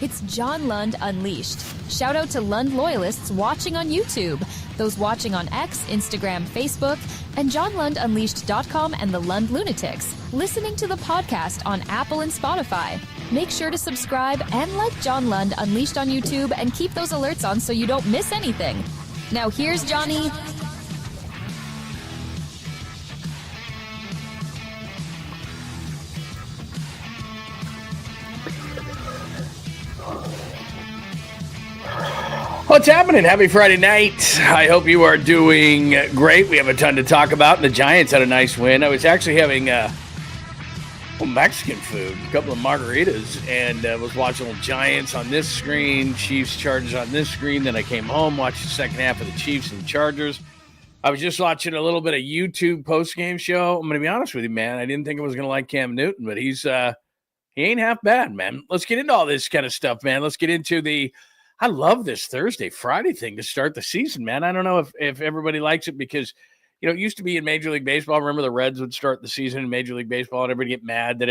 It's John Lund Unleashed. Shout out to Lund loyalists watching on YouTube, those watching on X, Instagram, Facebook, and JohnLundUnleashed.com and the Lund Lunatics, listening to the podcast on Apple and Spotify. Make sure to subscribe and like John Lund Unleashed on YouTube and keep those alerts on so you don't miss anything. Now here's Johnny. What's happening? Happy Friday night. I hope you are doing great. We have a ton to talk about. The Giants had a nice win. I was actually having Mexican food, a couple of margaritas, and was watching the Giants on this screen, Chiefs, Chargers on this screen. Then I came home, watched the second half of the Chiefs and Chargers. I was just watching a little bit of YouTube post-game show. I'm going to be honest with you, man. I didn't think I was going to like Cam Newton, but he ain't half bad, man. Let's get into all this kind of stuff, man. Let's get into I love this Thursday, Friday thing to start the season, man. I don't know if everybody likes it because, you know, it used to be in Major League Baseball. Remember the Reds would start the season in Major League Baseball and everybody get mad that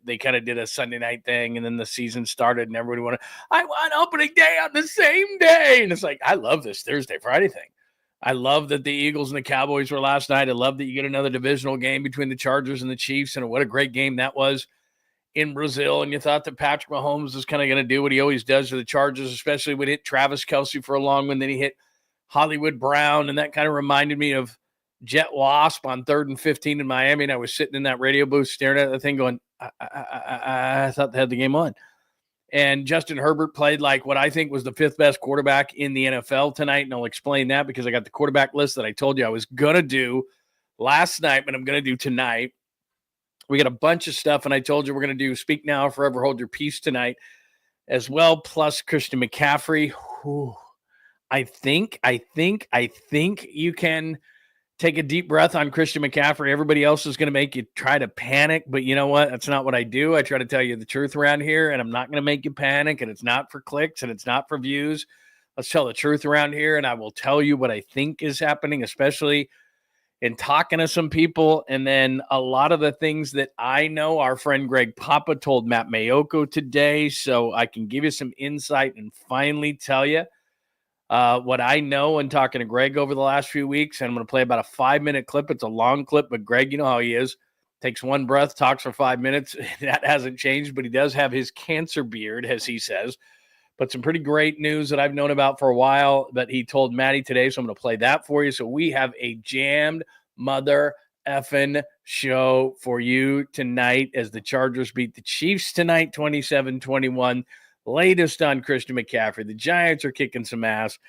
they kind of did a Sunday night thing and then the season started and everybody I want opening day on the same day. And it's like, I love this Thursday, Friday thing. I love that the Eagles and the Cowboys were last night. I love that you get another divisional game between the Chargers and the Chiefs, and what a great game that was in Brazil. And you thought that Patrick Mahomes was kind of going to do what he always does to the Chargers, especially when he hit Travis Kelce for a long one. Then he hit Hollywood Brown, and that kind of reminded me of Jet Wasp on 3rd and 15 in Miami. And I was sitting in that radio booth staring at the thing going, I thought they had the game on. And Justin Herbert played like what I think was the 5th best quarterback in the NFL tonight. And I'll explain that because I got the quarterback list that I told you I was going to do last night, but I'm going to do tonight. We got a bunch of stuff, and I told you we're going to do Speak Now, Forever Hold Your Peace tonight as well, plus Christian McCaffrey. Whew. I think you can take a deep breath on Christian McCaffrey. Everybody else is going to make you try to panic, but you know what? That's not what I do. I try to tell you the truth around here, and I'm not going to make you panic, and it's not for clicks, and it's not for views. Let's tell the truth around here, and I will tell you what I think is happening, especially in talking to some people. And then a lot of the things that I know, our friend Greg Papa told Matt Mayoko today, so I can give you some insight and finally tell you what I know and talking to Greg over the last few weeks. And I'm going to play about a 5-minute clip. It's a long clip, but Greg, you know how he is. Takes one breath, talks for 5 minutes. That hasn't changed, but he does have his cancer beard, as he says. But some pretty great news that I've known about for a while that he told Maddie today. So I'm going to play that for you. So we have a jammed mother effing show for you tonight as the Chargers beat the Chiefs tonight, 27-21. Latest on Christian McCaffrey. The Giants are kicking some ass.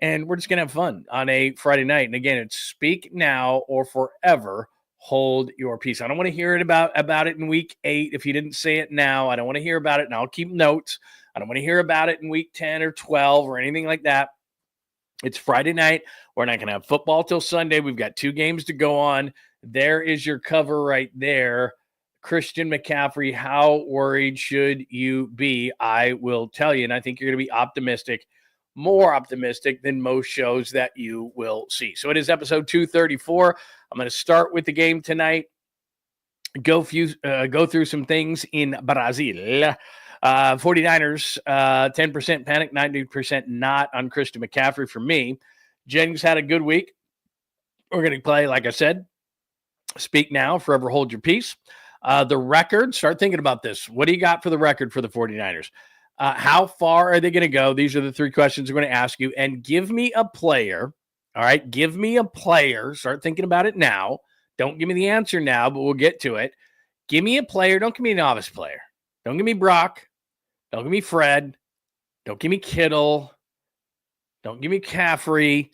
And we're just going to have fun on a Friday night. And again, it's Speak Now or Forever Hold Your Peace. I don't want to hear it about it in week 8. If you didn't say it now, I don't want to hear about it, and I'll keep notes. I don't want to hear about it in week 10 or 12 or anything like that. It's Friday night. We're not going to have football till Sunday. We've got 2 games to go on. There is your cover right there. Christian McCaffrey, how worried should you be? I will tell you, and I think you're going to be optimistic, more optimistic than most shows that you will see. So it is episode 234. I'm going to start with the game tonight. Go through some things in Brazil. 49ers, 10% panic, 90% not on Christian McCaffrey for me. Jennings had a good week. We're going to play, like I said, Speak Now, Forever Hold Your Peace. The record, start thinking about this. What do you got for the record for the 49ers? How far are they going to go? These are the 3 questions I'm going to ask you. And give me a player, all right? Give me a player. Start thinking about it now. Don't give me the answer now, but we'll get to it. Give me a player. Don't give me a novice player. Don't give me Brock. Don't give me Fred. Don't give me Kittle. Don't give me Caffrey.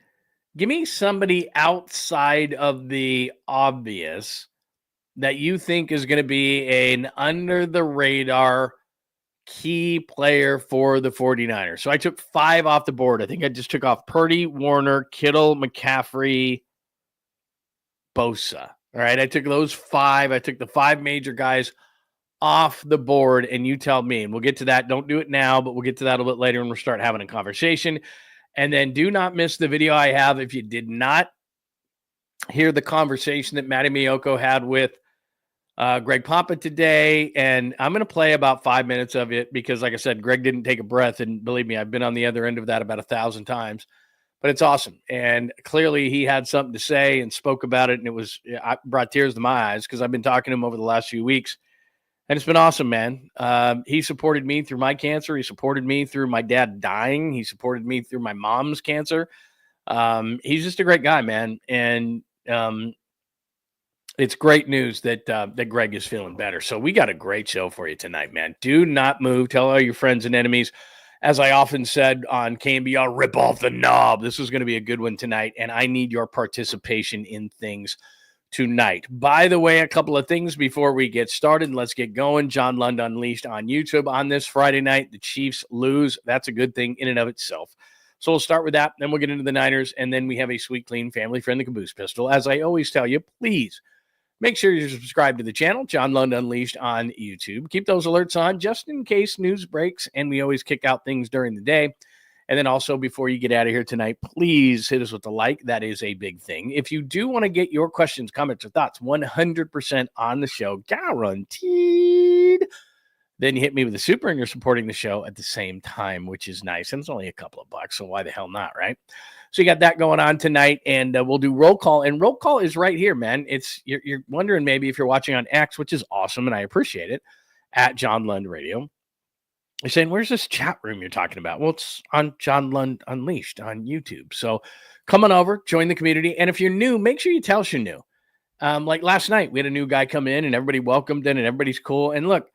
Give me somebody outside of the obvious that you think is going to be an under-the-radar key player for the 49ers. So I took 5 off the board. I think I just took off Purdy, Warner, Kittle, McCaffrey, Bosa. All right, I took those 5. I took the 5 major guys off the board, and you tell me, and we'll get to that. Don't do it now, but we'll get to that a little bit later when we'll start having a conversation. And then do not miss the video I have. If you did not hear the conversation that Matty Miyoko had with Greg Papa today, and I'm going to play about 5 minutes of it because, like I said, Greg didn't take a breath, and believe me, I've been on the other end of that about 1,000 times. But it's awesome, and clearly he had something to say and spoke about it, and I brought tears to my eyes because I've been talking to him over the last few weeks, and it's been awesome, man. He supported me through my cancer. He supported me through my dad dying. He supported me through my mom's cancer. He's just a great guy, man, and it's great news that Greg is feeling better. So we got a great show for you tonight, man. Do not move. Tell all your friends and enemies. As I often said on KMBR, rip off the knob. This is going to be a good one tonight, and I need your participation in things tonight. By the way, a couple of things before we get started. Let's get going. John Lund Unleashed on YouTube on this Friday night. The Chiefs lose. That's a good thing in and of itself. So we'll start with that, then we'll get into the Niners, and then we have a sweet, clean, family-friendly caboose pistol. As I always tell you, please make sure you subscribe to the channel, John Lund Unleashed on YouTube. Keep those alerts on just in case news breaks, and we always kick out things during the day. And then also, before you get out of here tonight, please hit us with a like. That is a big thing. If you do want to get your questions, comments, or thoughts 100% on the show, guaranteed, then you hit me with a super and you're supporting the show at the same time, which is nice. And it's only a couple of bucks, so why the hell not, right? So you got that going on tonight, and we'll do roll call. And roll call is right here, man. You're wondering maybe if you're watching on X, which is awesome, and I appreciate it, at John Lund Radio. You're saying, where's this chat room you're talking about? Well, it's on John Lund Unleashed on YouTube. So come on over, join the community. And if you're new, make sure you tell us you're new. Like last night, we had a new guy come in, and everybody welcomed him, and everybody's cool. And look,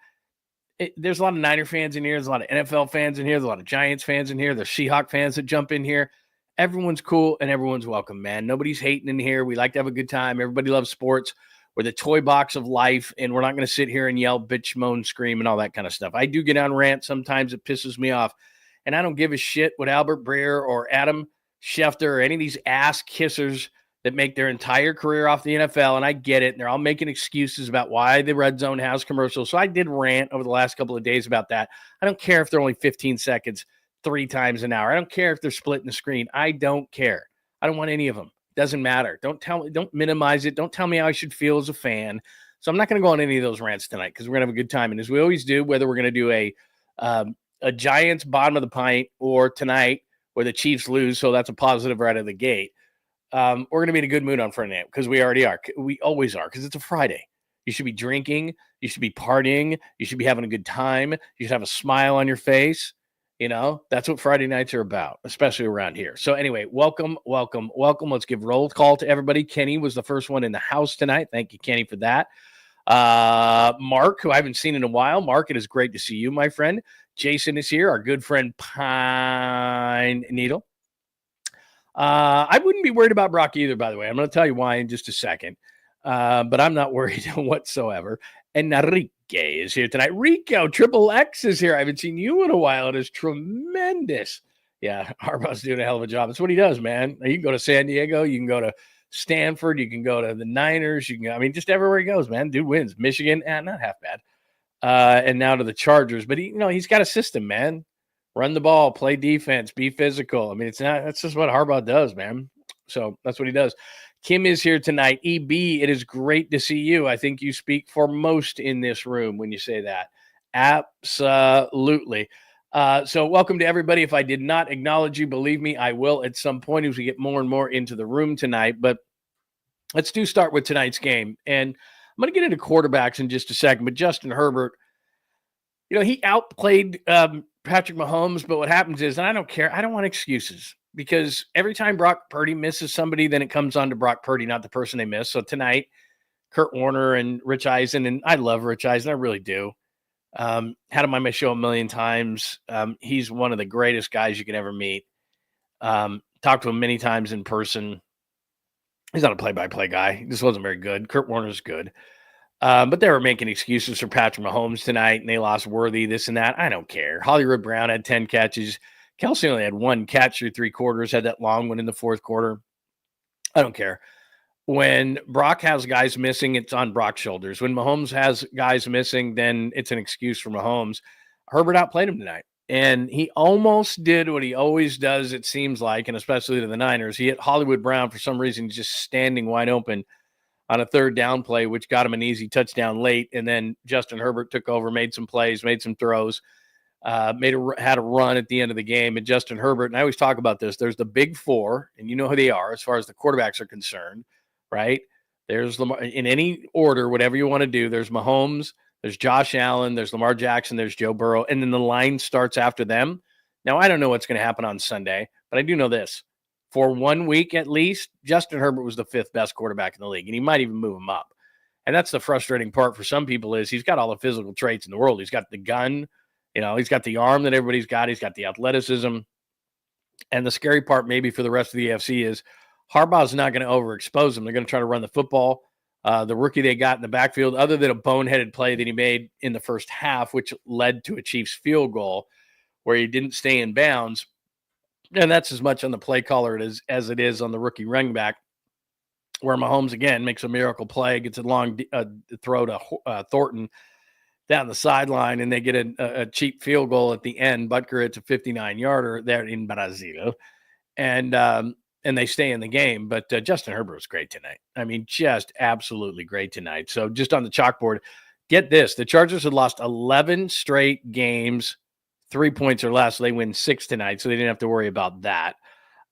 there's a lot of Niner fans in here. There's a lot of NFL fans in here. There's a lot of Giants fans in here. There's Seahawk fans that jump in here. Everyone's cool and everyone's welcome, man. Nobody's hating in here. We like to have a good time. Everybody loves sports. We're the toy box of life, and we're not going to sit here and yell, bitch, moan, scream, and all that kind of stuff. I do get on rant. Sometimes it pisses me off, and I don't give a shit what Albert Breer or Adam Schefter or any of these ass kissers that make their entire career off the NFL, and I get it, and they're all making excuses about why the Red Zone has commercials. So I did rant over the last couple of days about that. I don't care if they're only 15 seconds 3 times an hour. I don't care if they're splitting the screen. I don't care. I don't want any of them. Doesn't matter. Don't minimize it. Don't tell me how I should feel as a fan. So I'm not going to go on any of those rants tonight because we're going to have a good time. And as we always do, whether we're going to do a Giants bottom of the pint or tonight where the Chiefs lose, so that's a positive right out of the gate, we're going to be in a good mood on Friday night because we already are. We always are because it's a Friday. You should be drinking. You should be partying. You should be having a good time. You should have a smile on your face. You know, that's what Friday nights are about, especially around here. So anyway, welcome. Let's give roll call to everybody. Kenny was the first one in the house tonight. Thank you, Kenny, for that. Mark, who I haven't seen in a while. Mark, it is great to see you, my friend. Jason is here, our good friend Pine Needle. I wouldn't be worried about Brock either, by the way. I'm going to tell you why in just a second. But I'm not worried whatsoever. And Enrique is here tonight. Rico, Triple X is here. I haven't seen you in a while. It is tremendous. Yeah, Harbaugh's doing a hell of a job. That's what he does, man. You can go to San Diego. You can go to Stanford. You can go to the Niners. Just everywhere he goes, man. Dude wins. Michigan, not half bad. And now to the Chargers. But he's got a system, man. Run the ball, play defense, be physical. That's just what Harbaugh does, man. So that's what he does. Kim is here tonight. EB, it is great to see you. I think you speak for most in this room when you say that. Absolutely. So welcome to everybody. If I did not acknowledge you, believe me, I will at some point as we get more and more into the room tonight. But let's start with tonight's game. And I'm going to get into quarterbacks in just a second. But Justin Herbert, he outplayed Patrick Mahomes. But what happens is, and I don't care, I don't want excuses. Because every time Brock Purdy misses somebody, then it comes on to Brock Purdy, not the person they miss. So tonight, Kurt Warner and Rich Eisen, and I love Rich Eisen, I really do. Had him on my show a million times. He's one of the greatest guys you can ever meet. Talked to him many times in person. He's not a play-by-play guy. He just wasn't very good. Kurt Warner's good. But they were making excuses for Patrick Mahomes tonight, and they lost Worthy, this and that. I don't care. Hollywood Brown had 10 catches. Kelsey only had 1 catch through 3 quarters, had that long one in the 4th quarter. I don't care. When Brock has guys missing, it's on Brock's shoulders. When Mahomes has guys missing, then it's an excuse for Mahomes. Herbert outplayed him tonight, and he almost did what he always does, it seems like, and especially to the Niners. He hit Hollywood Brown for some reason, just standing wide open on a third down play, which got him an easy touchdown late. And then Justin Herbert took over, made some plays, made some throws, had a run at the end of the game. And Justin Herbert, and I always talk about this, there's the big four, and you know who they are as far as the quarterbacks are concerned, right? There's Lamar, in any order, whatever you want to do. There's Mahomes, there's Josh Allen, there's Lamar Jackson, there's Joe Burrow, and then the line starts after them. Now, I don't know what's going to happen on Sunday, but I do know this. For 1 week at least, Justin Herbert was the 5th best quarterback in the league, and he might even move him up. And that's the frustrating part for some people is he's got all the physical traits in the world. He's got the gun, he's got the arm that everybody's got. He's got the athleticism. And the scary part maybe for the rest of the AFC is Harbaugh's not going to overexpose him. They're going to try to run the football. The rookie they got in the backfield, other than a boneheaded play that he made in the first half, which led to a Chiefs field goal where he didn't stay in bounds. And that's as much on the play caller as it is on the rookie running back, where Mahomes, again, makes a miracle play, gets a long throw to Thornton down the sideline, and they get a cheap field goal at the end. Butker hits a 59-yarder there in Brazil, and they stay in the game. But Justin Herbert was great tonight. I mean, just absolutely great tonight. So just on the chalkboard, get this. The Chargers had lost 11 straight games, 3 points or less. They win 6 tonight, so they didn't have to worry about that.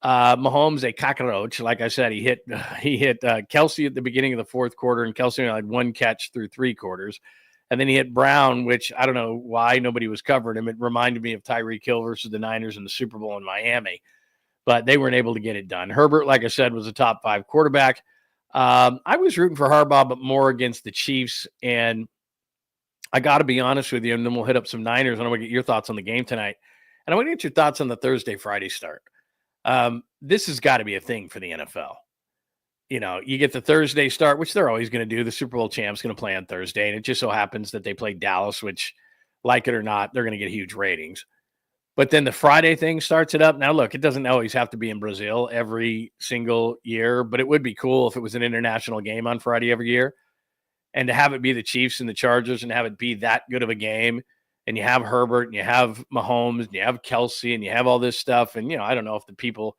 Mahomes, a cockroach. Like I said, he hit Kelsey at the beginning of the fourth quarter, and Kelsey only had 1 catch through 3 quarters. And then he hit Brown, which I don't know why nobody was covering him. It reminded me of Tyreek Hill versus the Niners in the Super Bowl in Miami. But they weren't able to get it done. Herbert, like I said, was a top 5 quarterback. I was rooting for Harbaugh, but more against the Chiefs. And I got to be honest with you, and then we'll hit up some Niners, and I want to get your thoughts on the game tonight. And I want to get your thoughts on the Thursday-Friday start. This has got to be a thing for the NFL. You get the Thursday start, which they're always going to do. The Super Bowl champ's going to play on Thursday, and it just so happens that they play Dallas, which, like it or not, they're going to get huge ratings. But then the Friday thing starts it up. Now, look, it doesn't always have to be in Brazil every single year, but it would be cool if it was an international game on Friday every year. And to have it be the Chiefs and the Chargers and have it be that good of a game, and you have Herbert and you have Mahomes and you have Kelsey and you have all this stuff. And, I don't know if the people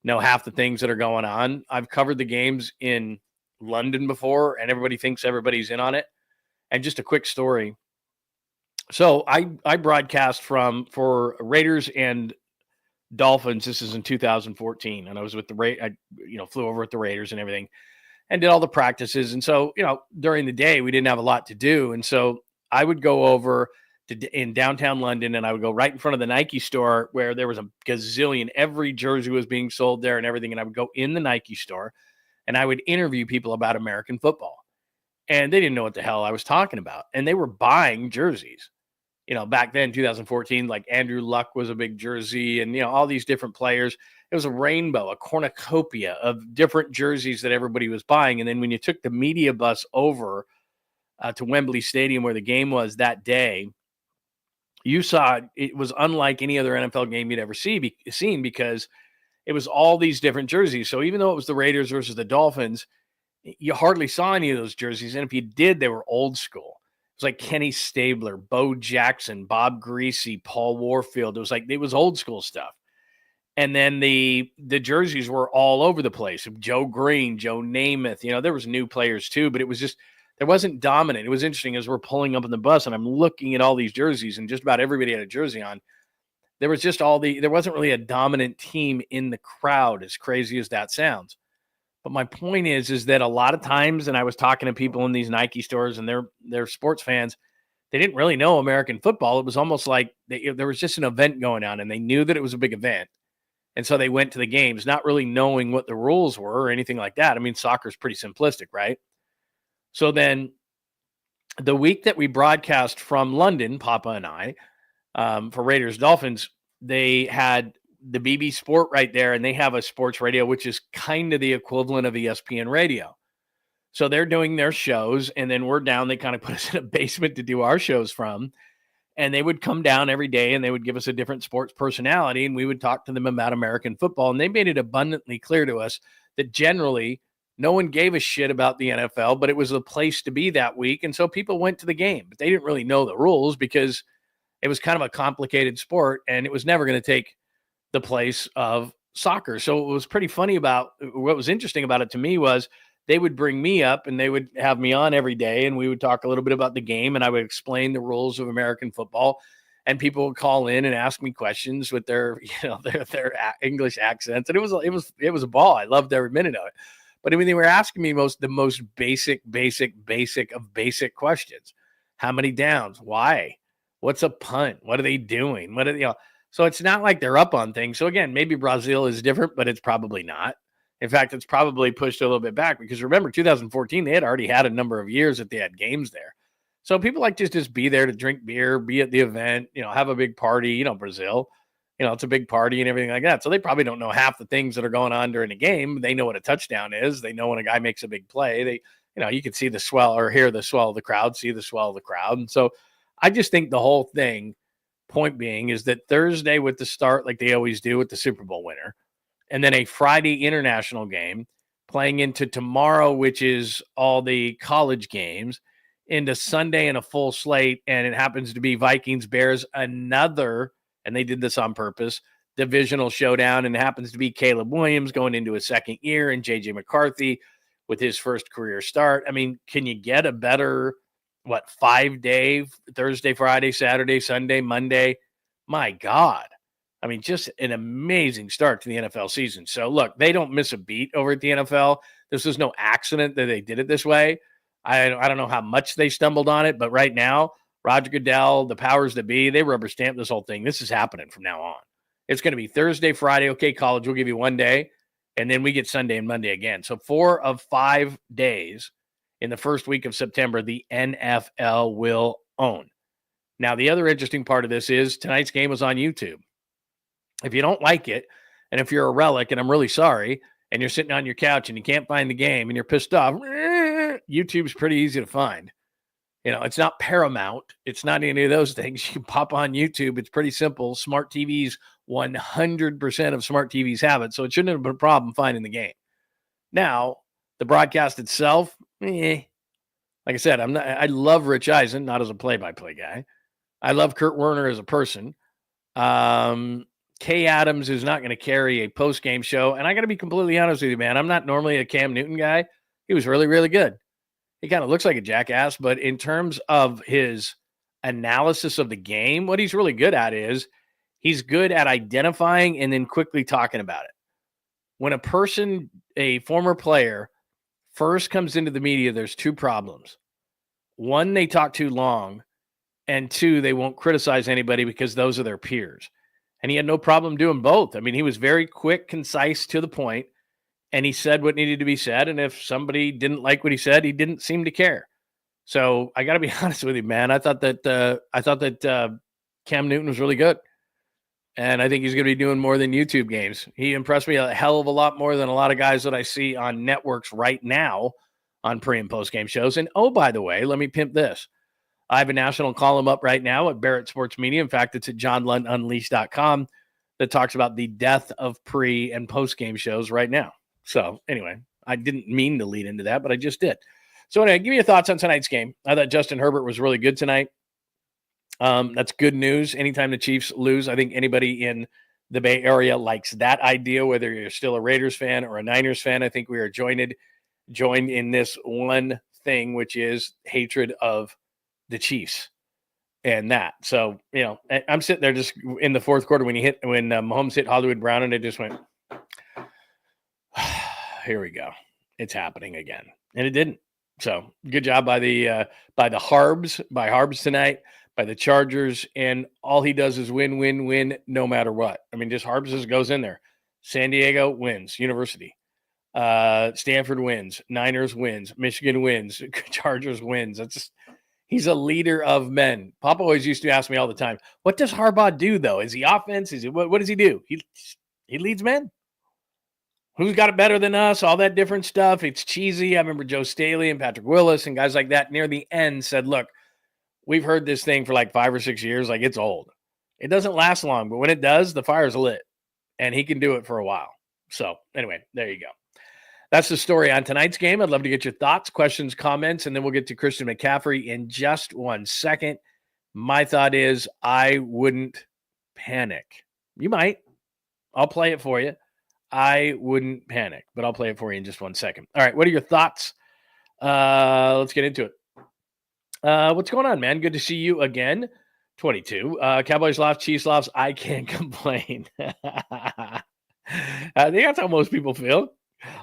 know half the things that are going on. I've covered the games in London before, and everybody thinks everybody's in on it. And just a quick story. So I broadcast for Raiders and Dolphins. This is in 2014, and I was with I flew over with the Raiders and everything, and did all the practices. And so, during the day we didn't have a lot to do, and so I would go over in downtown London, and I would go right in front of the Nike store where there was a gazillion, every jersey was being sold there and everything. And I would go in the Nike store and I would interview people about American football, and they didn't know what the hell I was talking about. And they were buying jerseys, back then, 2014, like Andrew Luck was a big jersey, and, all these different players. It was a rainbow, a cornucopia of different jerseys that everybody was buying. And then when you took the media bus over to Wembley Stadium where the game was that day, you saw it was unlike any other NFL game you'd ever seen because it was all these different jerseys. So even though it was the Raiders versus the Dolphins, you hardly saw any of those jerseys. And if you did, they were old school. It was like Kenny Stabler, Bo Jackson, Bob Greasy, Paul Warfield. It was old school stuff. And then the jerseys were all over the place. Joe Green, Joe Namath, there was new players too, but it was just, it wasn't dominant. It was interesting as we're pulling up in the bus and I'm looking at all these jerseys, and just about everybody had a jersey on. There was just there wasn't really a dominant team in the crowd, as crazy as that sounds. But my point is that a lot of times, and I was talking to people in these Nike stores, and they're sports fans, they didn't really know American football. It was almost like there was just an event going on, and they knew that it was a big event. And so they went to the games, not really knowing what the rules were or anything like that. I mean, soccer's pretty simplistic, right? So then the week that we broadcast from London, Papa and I, for Raiders Dolphins, they had the BB Sport right there, and they have a sports radio, which is kind of the equivalent of ESPN radio. So they're doing their shows, and then we're down. They kind of put us in a basement to do our shows from, and they would come down every day, and they would give us a different sports personality, and we would talk to them about American football. And they made it abundantly clear to us that generally no one gave a shit about the NFL, but it was the place to be that week. And so people went to the game, but they didn't really know the rules because it was kind of a complicated sport, and it was never going to take the place of soccer. So what was pretty funny what was interesting about it to me was they would bring me up and they would have me on every day, and we would talk a little bit about the game, and I would explain the rules of American football, and people would call in and ask me questions with their, their English accents, and it was a ball. I loved every minute of it. But I mean, they were asking me the most basic of basic questions. How many downs? Why? What's a punt? What are they doing? So it's not like they're up on things. So again, maybe Brazil is different, but it's probably not. In fact, it's probably pushed a little bit back because remember, 2014, they had already had a number of years that they had games there. So people like to just be there to drink beer, be at the event, have a big party, Brazil, it's a big party and everything like that. So they probably don't know half the things that are going on during the game. They know what a touchdown is. They know when a guy makes a big play. You can see the swell or hear the swell of the crowd, see the swell of the crowd. And so I just think the whole thing, point being, is that Thursday with the start, like they always do with the Super Bowl winner, and then a Friday international game playing into tomorrow, which is all the college games, into Sunday and a full slate. And it happens to be Vikings, Bears, another, and they did this on purpose, divisional showdown. And it happens to be Caleb Williams going into his second year and JJ McCarthy with his first career start. I mean, can you get a better, 5-day, Thursday, Friday, Saturday, Sunday, Monday? My God. I mean, just an amazing start to the NFL season. So, look, they don't miss a beat over at the NFL. This was no accident that they did it this way. I don't know how much they stumbled on it, but right now, Roger Goodell, the powers that be, they rubber stamp this whole thing. This is happening from now on. It's going to be Thursday, Friday. Okay, college, we'll give you one day, and then we get Sunday and Monday again. So 4 of 5 days in the first week of September, the NFL will own. Now, the other interesting part of this is tonight's game was on YouTube. If you don't like it, and if you're a relic, and I'm really sorry, and you're sitting on your couch and you can't find the game and you're pissed off, YouTube's pretty easy to find. It's not Paramount. It's not any of those things. You can pop on YouTube. It's pretty simple. Smart TVs, 100% of smart TVs have it, so it shouldn't have been a problem finding the game. Now, the broadcast itself, like I said, I love Rich Eisen, not as a play-by-play guy. I love Kurt Warner as a person. Kay Adams is not going to carry a post-game show. And I got to be completely honest with you, man. I'm not normally a Cam Newton guy. He was really, really good. He kind of looks like a jackass, but in terms of his analysis of the game, what he's really good at is he's good at identifying and then quickly talking about it. When a person, a former player, first comes into the media, there's 2 problems. 1, they talk too long, and 2, they won't criticize anybody because those are their peers. And he had no problem doing both. I mean, he was very quick, concise, to the point, and he said what needed to be said. And if somebody didn't like what he said, he didn't seem to care. So I got to be honest with you, man. I thought that Cam Newton was really good, and I think he's going to be doing more than YouTube games. He impressed me a hell of a lot more than a lot of guys that I see on networks right now on pre and post game shows. And oh, by the way, let me pimp this. I have a national column up right now at Barrett Sports Media. In fact, it's at johnlundunleashed.com that talks about the death of pre and post game shows right now. So anyway, I didn't mean to lead into that, but I just did. So anyway, give me your thoughts on tonight's game. I thought Justin Herbert was really good tonight. That's good news. Anytime the Chiefs lose, I think anybody in the Bay Area likes that idea, whether you're still a Raiders fan or a Niners fan. I think we are joined in this one thing, which is hatred of the Chiefs and that. So, I'm sitting there just in the fourth quarter when Mahomes hit Hollywood Brown, and it just went, here we go. It's happening again. And it didn't. So good job by the Harbs tonight, by the Chargers. And all he does is win, win, win, no matter what. I mean, just Harbs just goes in there. San Diego wins, University. Stanford wins, Niners wins, Michigan wins, Chargers wins. He's a leader of men. Papa always used to ask me all the time, what does Harbaugh do, though? Is he offense? What does he do? He leads men. Who's got it better than us? All that different stuff. It's cheesy. I remember Joe Staley and Patrick Willis and guys like that near the end said, look, we've heard this thing for like 5 or 6 years. Like, it's old. It doesn't last long, but when it does, the fire's lit. And he can do it for a while. So, anyway, there you go. That's the story on tonight's game. I'd love to get your thoughts, questions, comments, and then we'll get to Christian McCaffrey in just 1 second. My thought is I wouldn't panic. You might. I'll play it for you. I wouldn't panic, but I'll play it for you in just 1 second. All right, what are your thoughts? Let's get into it. What's going on, man? Good to see you again. 22. Cowboys lost, Chiefs lost. I can't complain. I think that's how most people feel.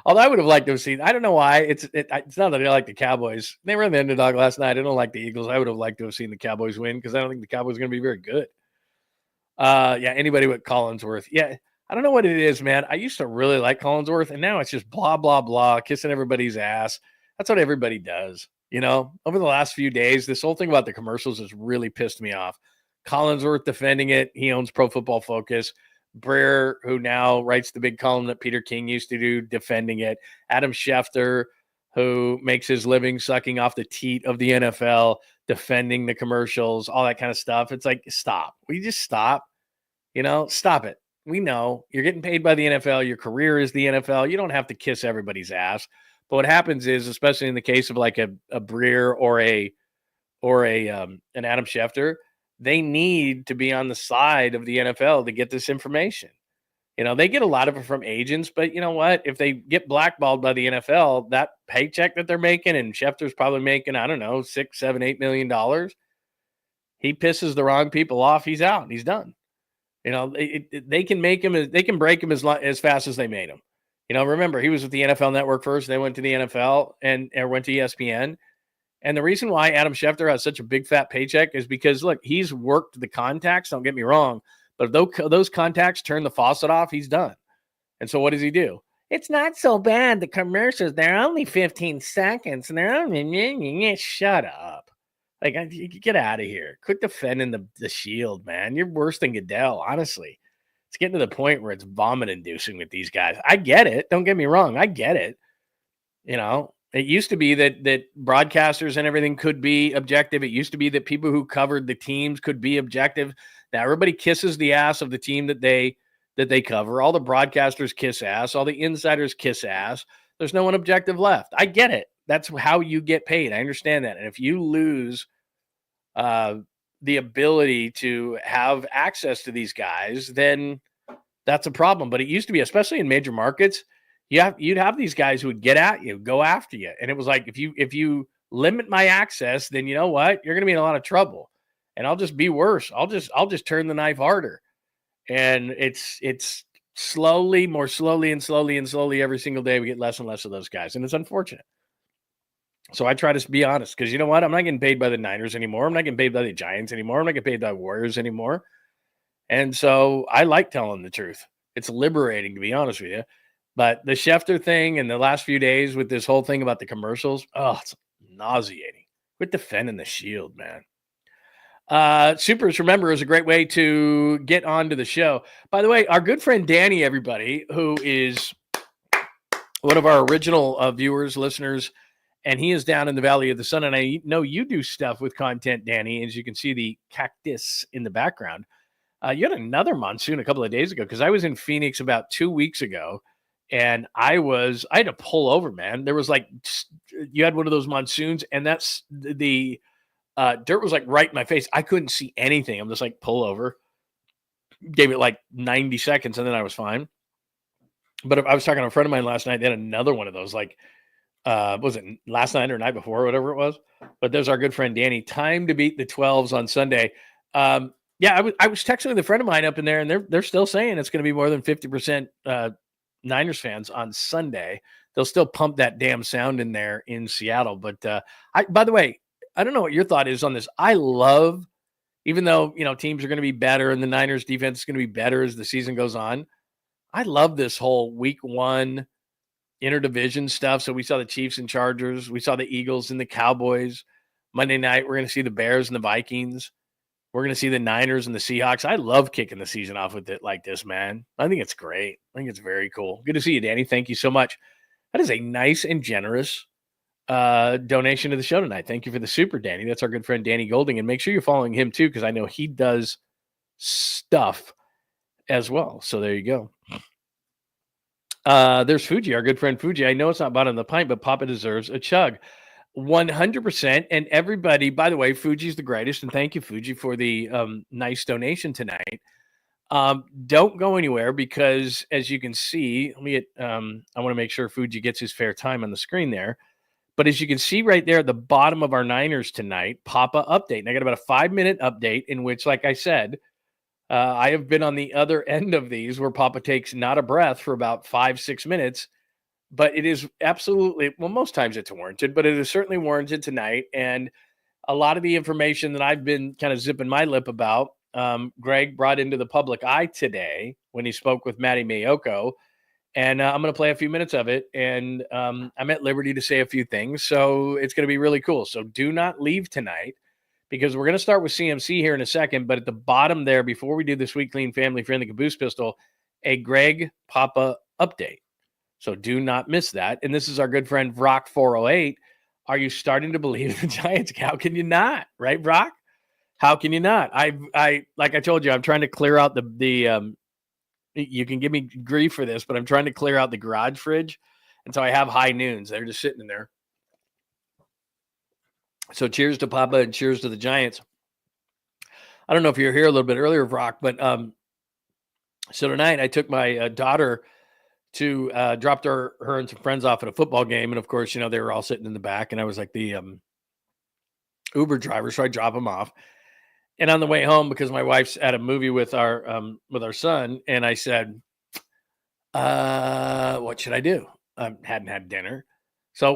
Although I would have liked to have seen, I don't know why. It's not that I like the Cowboys. They were the underdog last night. I don't like the Eagles. I would have liked to have seen the Cowboys win because I don't think the Cowboys are going to be very good. Yeah, anybody with Collinsworth. Yeah, I don't know what it is, man. I used to really like Collinsworth, and now it's just blah, blah, blah, kissing everybody's ass. That's what everybody does. You know, over the last few days, this whole thing about the commercials has really pissed me off. Collinsworth defending it. He owns Pro Football Focus. Breer, who now writes the big column that Peter King used to do, defending it. Adam Schefter, who makes his living sucking off the teat of the NFL, defending the commercials, all that kind of stuff. It's like, stop. Will you just stop? You know, stop it. We know you're getting paid by the NFL. Your career is the NFL. You don't have to kiss everybody's ass. But what happens is, especially in the case of like a Breer or an Adam Schefter, they need to be on the side of the NFL to get this information. You know, they get a lot of it from agents, but you know what? If they get blackballed by the NFL, that paycheck that they're making, and Schefter's probably making, I don't know, $6, $7, $8 million. He pisses the wrong people off. He's out. He's done. You know, they can make him, they can break him as fast as they made him. You know, remember, he was with the NFL Network first. They went to the NFL or went to ESPN. And the reason why Adam Schefter has such a big fat paycheck is because, look, he's worked the contacts. Don't get me wrong. But if those contacts turn the faucet off, he's done. And so what does he do? It's not so bad. The commercials, they're only 15 seconds. And they're only, shut up. Like, get out of here. Quit defending the shield, man. You're worse than Goodell, honestly. It's getting to the point where it's vomit-inducing with these guys. I get it. Don't get me wrong. I get it. You know, it used to be that broadcasters and everything could be objective. It used to be that people who covered the teams could be objective. Now everybody kisses the ass of the team that they cover. All the broadcasters kiss ass. All the insiders kiss ass. There's no one objective left. I get it. That's how you get paid. I understand that. And if you lose the ability to have access to these guys, then that's a problem. But it used to be, especially in major markets, you'd have these guys who would get at you, go after you. And it was like, if you limit my access, then you know what? You're going to be in a lot of trouble. And I'll just be worse. I'll just turn the knife harder. And it's slowly, more slowly and slowly and slowly every single day we get less and less of those guys. And it's unfortunate. So I try to be honest, because you know what? I'm not getting paid by the Niners anymore. I'm not getting paid by the Giants anymore. I'm not getting paid by Warriors anymore. And so I like telling the truth. It's liberating, to be honest with you. But the Schefter thing and the last few days with this whole thing about the commercials, it's nauseating. Quit defending the shield, man. Supers, remember, is a great way to get onto the show. By the way, our good friend Danny, everybody, who is one of our original viewers, listeners, and he is down in the Valley of the Sun. And I know you do stuff with content, Danny, as you can see the cactus in the background. You had another monsoon a couple of days ago, because I was in Phoenix about 2 weeks ago, and I had to pull over, man. There was you had one of those monsoons, and that's the dirt was like right in my face. I couldn't see anything. I'm just like, pull over. Gave it like 90 seconds, and then I was fine. But I was talking to a friend of mine last night. They had another one of those, was it last night or night before, or whatever it was? But there's our good friend Danny. Time to beat the 12s on Sunday. Yeah, I was texting with a friend of mine up in there, and they're still saying it's going to be more than 50% Niners fans on Sunday. They'll still pump that damn sound in there in Seattle. But by the way, I don't know what your thought is on this. I love, even though teams are going to be better and the Niners defense is going to be better as the season goes on, I love this whole week one interdivision stuff. So we saw the Chiefs and Chargers. We saw the Eagles and the Cowboys. Monday night, we're going to see the Bears and the Vikings. We're going to see the Niners and the Seahawks. I love kicking the season off with it like this, man. I think it's great. I think it's very cool. Good to see you, Danny. Thank you so much. That is a nice and generous donation to the show tonight. Thank you for the super, Danny. That's our good friend, Danny Golding. And make sure you're following him, too, because I know he does stuff as well. So there you go. There's Fuji, our good friend Fuji. I know it's not bottom of the pint, but Papa deserves a chug. 100%. And everybody, by the way, Fuji's the greatest. And thank you, Fuji, for the nice donation tonight. Don't go anywhere because, as you can see, let me get, I want to make sure Fuji gets his fair time on the screen there. But as you can see right there at the bottom of our Niners tonight, Papa update. And I got about a 5-minute update in which, like I said, I have been on the other end of these where Papa takes not a breath for about 5-6 minutes. But it is absolutely, well, most times it's warranted, but it is certainly warranted tonight. And a lot of the information that I've been kind of zipping my lip about, Greg brought into the public eye today when he spoke with Matty Mayoko. And I'm going to play a few minutes of it. And I'm at liberty to say a few things. So it's going to be really cool. So do not leave tonight because we're going to start with CMC here in a second. But at the bottom there, before we do the Sweet Clean Family Friendly Caboose Pistol, a Greg Papa update. So do not miss that. And this is our good friend Brock 408. Are you starting to believe in the Giants? How can you not? Right, Brock? How can you not? I like I told you, I'm trying to clear out the you can give me grief for this, but I'm trying to clear out the garage fridge. And so I have high noons. They're just sitting in there. So cheers to Papa and cheers to the Giants. I don't know if you were here a little bit earlier, Brock, but so tonight I took my daughter to dropped her and some friends off at a football game. And of course, you know, they were all sitting in the back and I was like the Uber driver. So I drop them off. And on the way home, because my wife's at a movie with our son, and I said, what should I do? I hadn't had dinner. So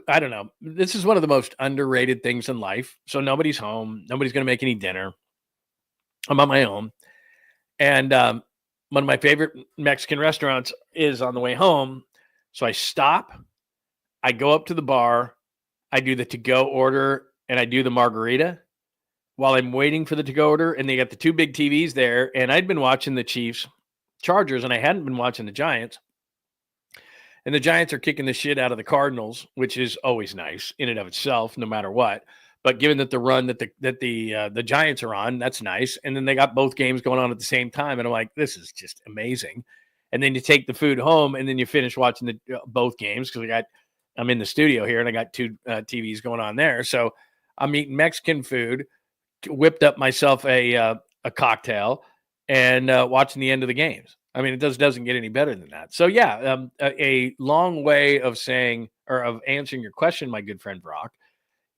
I don't know, this is one of the most underrated things in life. So nobody's home. Nobody's going to make any dinner. I'm on my own. And one of my favorite Mexican restaurants is on the way home. So I stop, I go up to the bar, I do the to-go order, and I do the margarita while I'm waiting for the to-go order. And they got the two big TVs there. And I'd been watching the Chiefs Chargers and I hadn't been watching the Giants. And the Giants are kicking the shit out of the Cardinals, which is always nice in and of itself, no matter what. But given that the run that the Giants are on, that's nice. And then they got both games going on at the same time. And I'm like, this is just amazing. And then you take the food home and then you finish watching both games because I'm in the studio here and I got two TVs going on there. So I'm eating Mexican food, whipped up myself a cocktail and watching the end of the games. I mean, it doesn't get any better than that. So yeah, a long way of saying or of answering your question, my good friend Brock,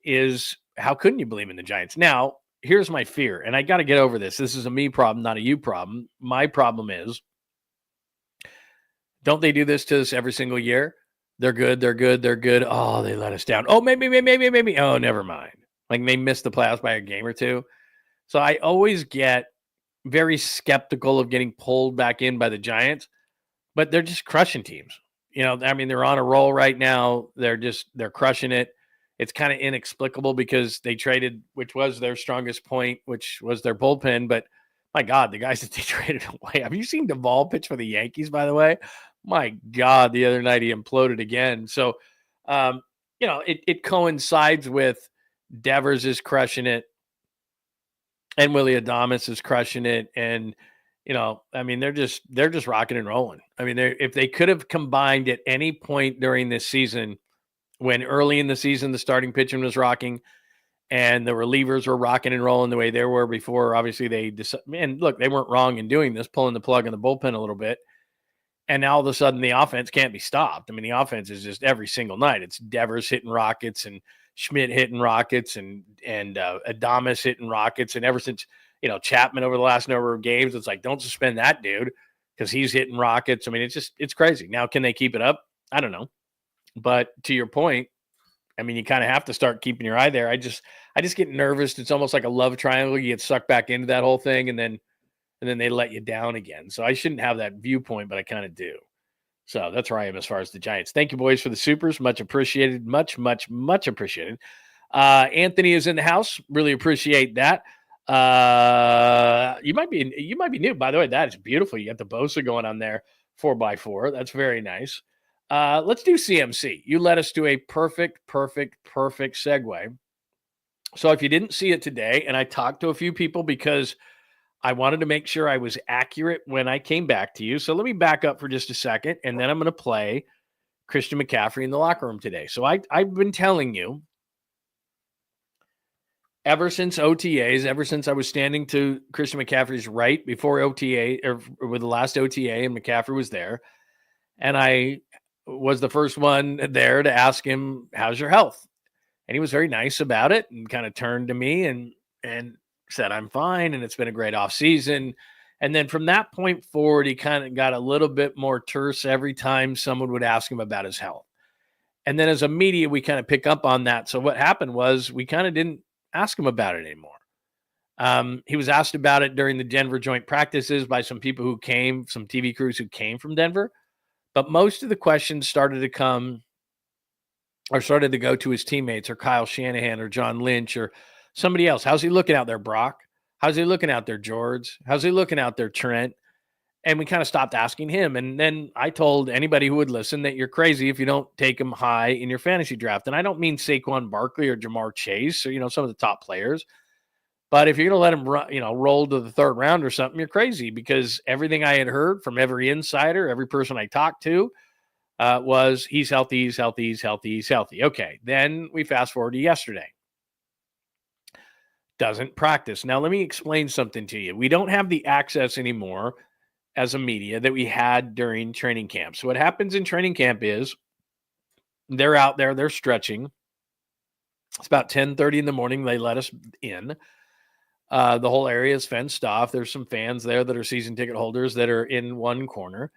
is how couldn't you believe in the Giants? Now, here's my fear, and I got to get over this. This is a me problem, not a you problem. My problem is, don't they do this to us every single year? They're good. Oh, they let us down. Oh, maybe. Oh, never mind. Like they missed the playoffs by a game or two. So I always get very skeptical of getting pulled back in by the Giants, but they're just crushing teams. You know, I mean, they're on a roll right now. They're crushing it. It's kind of inexplicable because they traded, which was their strongest point, which was their bullpen. But my God, the guys that they traded away. Have you seen Duvall pitch for the Yankees, by the way? My God, the other night he imploded again. So, you know, it coincides with Devers is crushing it and Willie Adames is crushing it. And, you know, I mean, they're just rocking and rolling. I mean, if they could have combined at any point during this season, when early in the season, the starting pitching was rocking and the relievers were rocking and rolling the way they were before, obviously and look, they weren't wrong in doing this, pulling the plug on the bullpen a little bit. And now all of a sudden the offense can't be stopped. I mean, the offense is just every single night. It's Devers hitting rockets and Schmidt hitting rockets and Adames hitting rockets. And ever since, you know, Chapman over the last number of games, it's like, don't suspend that dude because he's hitting rockets. I mean, it's crazy. Now, can they keep it up? I don't know. But to your point, I mean, you kind of have to start keeping your eye there. I just get nervous. It's almost like a love triangle. You get sucked back into that whole thing, and then they let you down again. So I shouldn't have that viewpoint, but I kind of do. So that's where I am as far as the Giants. Thank you, boys, for the supers. Much appreciated. Much appreciated. Anthony is in the house. Really appreciate that. You might be new. By the way, that is beautiful. You got the Bosa going on there, 4x4. That's very nice. Let's do CMC. You led us to a perfect segue. So if you didn't see it today, and I talked to a few people because I wanted to make sure I was accurate when I came back to you. So let me back up for just a second, and then I'm going to play Christian McCaffrey in the locker room today. So I've been telling you ever since OTAs, ever since I was standing to Christian McCaffrey's right before OTA, or with the last OTA, and McCaffrey was there, and I was the first one there to ask him, "How's your health?" And he was very nice about it, and kind of turned to me and said, "I'm fine, and it's been a great off season." And then from that point forward, he kind of got a little bit more terse every time someone would ask him about his health. And then as a media, we kind of pick up on that. So what happened was we kind of didn't ask him about it anymore. He was asked about it during the Denver joint practices by some people who came, some TV crews who came from Denver. But most of the questions started to come or started to go to his teammates or Kyle Shanahan or John Lynch or somebody else. How's he looking out there, Brock? How's he looking out there, George? How's he looking out there, Trent? And we kind of stopped asking him. And then I told anybody who would listen that you're crazy if you don't take him high in your fantasy draft. And I don't mean Saquon Barkley or Jamar Chase or, some of the top players. But if you're going to let him roll to the third round or something, you're crazy, because everything I had heard from every insider, every person I talked to, was he's healthy, he's healthy, he's healthy, he's healthy. Okay, then we fast forward to yesterday. Doesn't practice. Now, let me explain something to you. We don't have the access anymore as a media that we had during training camp. So what happens in training camp is they're out there, they're stretching. It's about 10:30 in the morning. They let us in. The whole area is fenced off. There's some fans there that are season ticket holders that are in one corner.